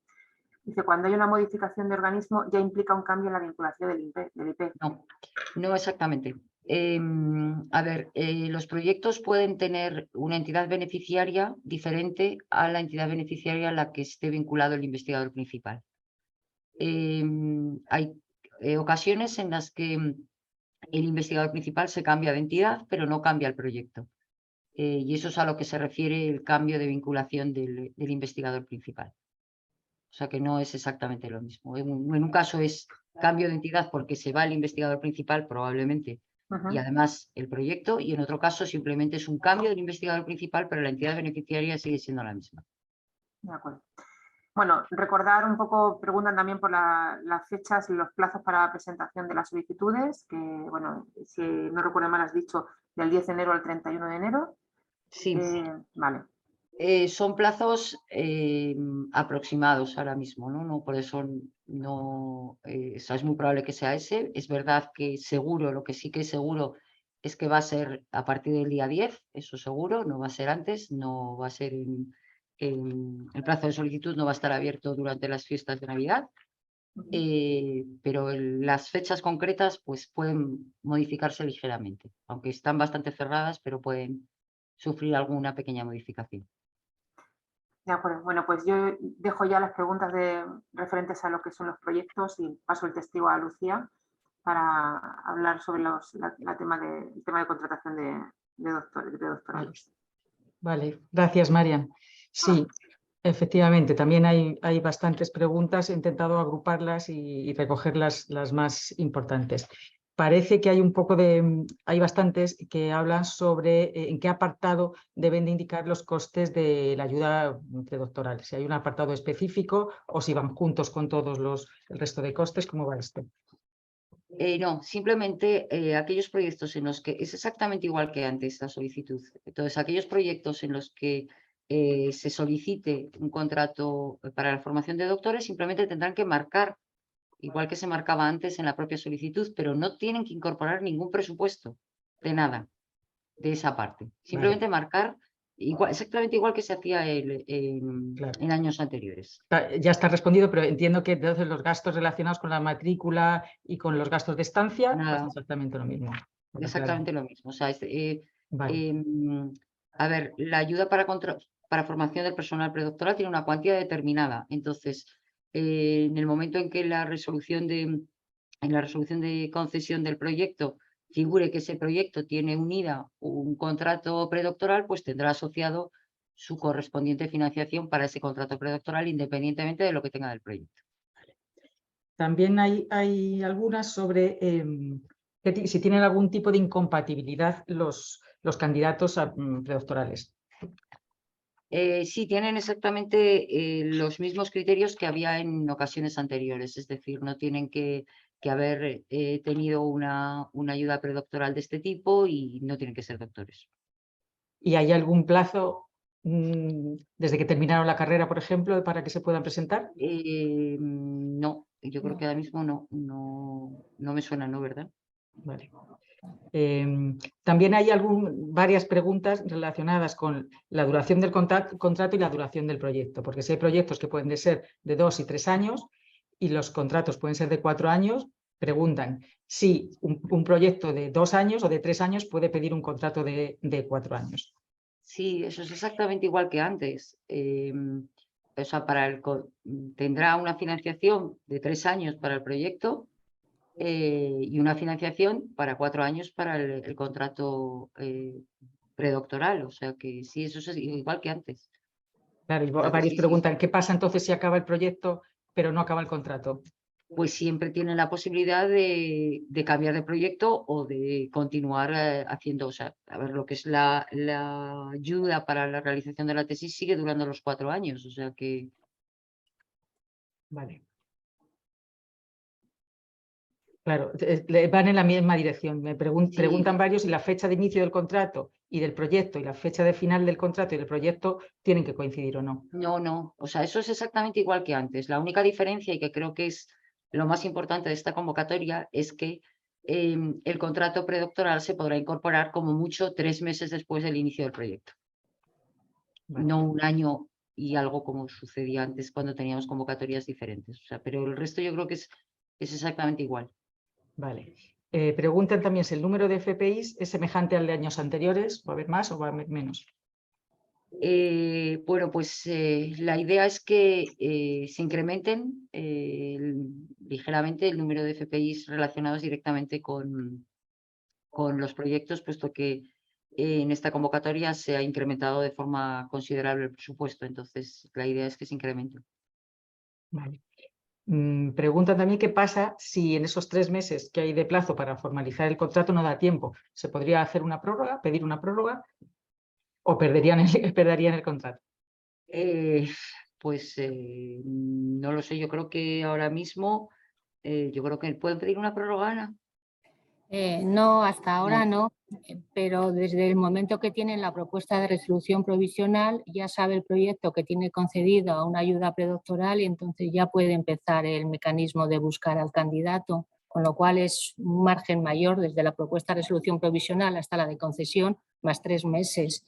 Dice, cuando hay una modificación de organismo ya implica un cambio en la vinculación del IP. No, no exactamente. A ver, los proyectos pueden tener una entidad beneficiaria diferente a la entidad beneficiaria a la que esté vinculado el investigador principal. Hay ocasiones en las que el investigador principal se cambia de entidad, pero no cambia el proyecto. Y eso es a lo que se refiere el cambio de vinculación del investigador principal. O sea que no es exactamente lo mismo. En un caso es cambio de entidad porque se va el investigador principal probablemente y además el proyecto, y en otro caso simplemente es un cambio del investigador principal, pero la entidad beneficiaria sigue siendo la misma. De acuerdo. Bueno, recordar un poco, preguntan también por las fechas y los plazos para la presentación de las solicitudes, que, bueno, si no recuerdo mal, has dicho del 10 de enero al 31 de enero. Sí. Vale. Son plazos aproximados ahora mismo, ¿no? Por eso no, es muy probable que sea ese. Es verdad que seguro, lo que sí que es seguro es que va a ser a partir del día 10, eso seguro, no va a ser antes, no va a ser el plazo de solicitud no va a estar abierto durante las fiestas de Navidad, pero las fechas concretas pues pueden modificarse ligeramente, aunque están bastante cerradas, pero pueden sufrir alguna pequeña modificación. De acuerdo. Bueno, pues yo dejo ya las preguntas referentes a lo que son los proyectos y paso el testigo a Lucía para hablar sobre el tema de contratación de doctorales. Vale, gracias, Marian. Sí, efectivamente, también hay bastantes preguntas. He intentado agruparlas y recoger las más importantes. Parece que hay hay bastantes que hablan sobre en qué apartado deben de indicar los costes de la ayuda predoctoral. Si hay un apartado específico o si van juntos con todos el resto de costes, ¿cómo va esto? No, simplemente aquellos proyectos en los que es exactamente igual que antes la solicitud. Entonces, aquellos proyectos en los que se solicite un contrato para la formación de doctores simplemente tendrán que marcar, igual que se marcaba antes en la propia solicitud, pero no tienen que incorporar ningún presupuesto de nada de esa parte. Simplemente marcar exactamente igual que se hacía en años anteriores. Ya está respondido, pero entiendo que entonces los gastos relacionados con la matrícula y con los gastos de estancia Nada. es exactamente lo mismo. Exactamente lo mismo. O sea, Vale. a ver, la ayuda para formación del personal predoctoral tiene una cuantía determinada. Entonces, en el momento en que en la resolución de concesión del proyecto figure que ese proyecto tiene unida un contrato predoctoral, pues tendrá asociado su correspondiente financiación para ese contrato predoctoral, independientemente de lo que tenga del proyecto. También hay algunas sobre si tienen algún tipo de incompatibilidad los candidatos a predoctorales. Sí, tienen exactamente los mismos criterios que había en ocasiones anteriores, es decir, no tienen que haber tenido una ayuda predoctoral de este tipo y no tienen que ser doctores. ¿Y hay algún plazo desde que terminaron la carrera, por ejemplo, para que se puedan presentar? No, yo creo que ahora mismo no me suena, ¿no? ¿Verdad? Vale. También hay varias preguntas relacionadas con la duración del contrato y la duración del proyecto, porque si hay proyectos que pueden ser de 2 y 3 años y los contratos pueden ser de 4 años, preguntan si un proyecto de 2 años o de 3 años puede pedir un contrato de 4 años. Sí, eso es exactamente igual que antes. O sea, tendrá una financiación de 3 años para el proyecto. Y una financiación para 4 años para el contrato predoctoral. O sea que sí, eso es igual que antes. Claro, y Entonces, varios sí. preguntan, ¿qué pasa entonces si acaba el proyecto pero no acaba el contrato? Pues siempre tienen la posibilidad de cambiar de proyecto o de continuar haciendo, o sea, a ver, lo que es la ayuda para la realización de la tesis sigue durando los 4 años, o sea que... Vale. Claro, van en la misma dirección. Me preguntan varios si la fecha de inicio del contrato y del proyecto y la fecha de final del contrato y del proyecto tienen que coincidir o no. No, o sea, eso es exactamente igual que antes. La única diferencia, y que creo que es lo más importante de esta convocatoria, es que el contrato predoctoral se podrá incorporar como mucho 3 meses después del inicio del proyecto. Vale. No un año y algo como sucedía antes cuando teníamos convocatorias diferentes. O sea, pero el resto yo creo que es exactamente igual. Vale. Preguntan también si el número de FPIs es semejante al de años anteriores, ¿va a haber más o va a haber menos? Bueno, pues la idea es que se incrementen ligeramente el número de FPIs relacionados directamente con con los proyectos, puesto que en esta convocatoria se ha incrementado de forma considerable el presupuesto. Entonces, la idea es que se incremente. Vale. Preguntan también qué pasa si en esos 3 meses que hay de plazo para formalizar el contrato no da tiempo. ¿Se podría hacer una prórroga, pedir una prórroga o perderían el contrato? Pues no lo sé, yo creo que ahora mismo, yo creo que pueden pedir una prórroga, Ana. No, hasta ahora No. no, pero desde el momento que tienen la propuesta de resolución provisional ya sabe el proyecto que tiene concedido a una ayuda predoctoral y entonces ya puede empezar el mecanismo de buscar al candidato, con lo cual es un margen mayor desde la propuesta de resolución provisional hasta la de concesión, más 3 meses.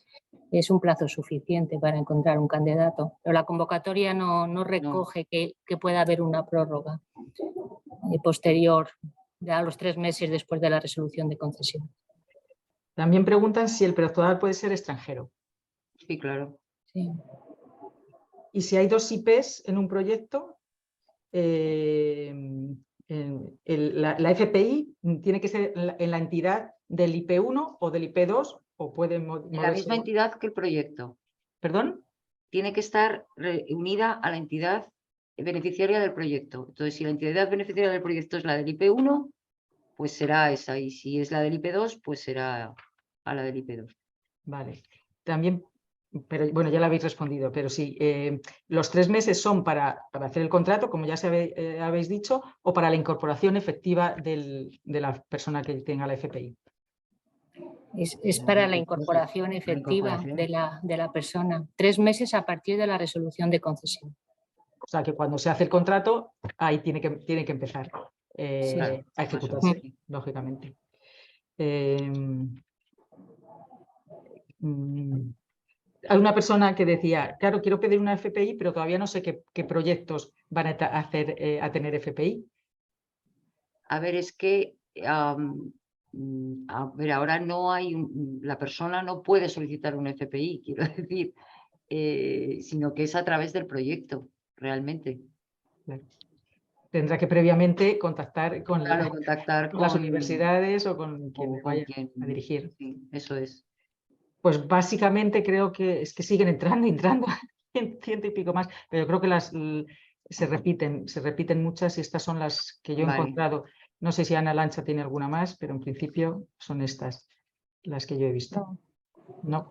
Es un plazo suficiente para encontrar un candidato, pero la convocatoria no recoge que pueda haber una prórroga posterior a los 3 meses después de la resolución de concesión. También preguntan si el predoctoral puede ser extranjero. Sí, claro. Sí. Y si hay 2 IPs en un proyecto, la FPI tiene que ser en la entidad del IP1 o del IP2 o puede En la moverse. misma entidad que el proyecto. ¿Perdón? Tiene que estar unida a la entidad beneficiaria del proyecto. Entonces, si la entidad beneficiaria del proyecto es la del IP1, pues será esa. Y si es la del IP2, pues será a la del IP2. Vale. También, pero bueno, ya lo habéis respondido, pero sí, los 3 meses son para hacer el contrato, como ya habéis dicho, o para la incorporación efectiva de la persona que tenga la FPI. Es para la incorporación efectiva de la persona. 3 meses a partir de la resolución de concesión. O sea, que cuando se hace el contrato, ahí tiene que empezar a ejecutarse, lógicamente. Hay una persona que decía, claro, quiero pedir una FPI, pero todavía no sé qué proyectos van a tener FPI. A ver, es que a ver, ahora no hay la persona no puede solicitar un FPI, quiero decir, sino que es a través del proyecto, realmente. Claro. Tendrá que previamente contactar con, contactar con las universidades o con quien con vaya quien, a dirigir. Sí, eso es. Pues básicamente creo que es que siguen entrando, 100 y pico más, pero yo creo que se repiten muchas y estas son las que yo he encontrado. No sé si Ana Lancha tiene alguna más, pero en principio son estas las que yo he visto. No.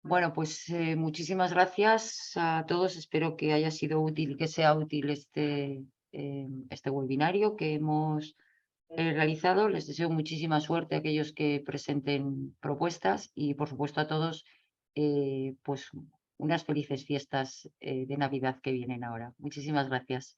Bueno, pues muchísimas gracias a todos. Espero que haya sido útil y que sea útil este webinario que hemos realizado. Les deseo muchísima suerte a aquellos que presenten propuestas y, por supuesto, a todos pues unas felices fiestas de Navidad que vienen ahora. Muchísimas gracias.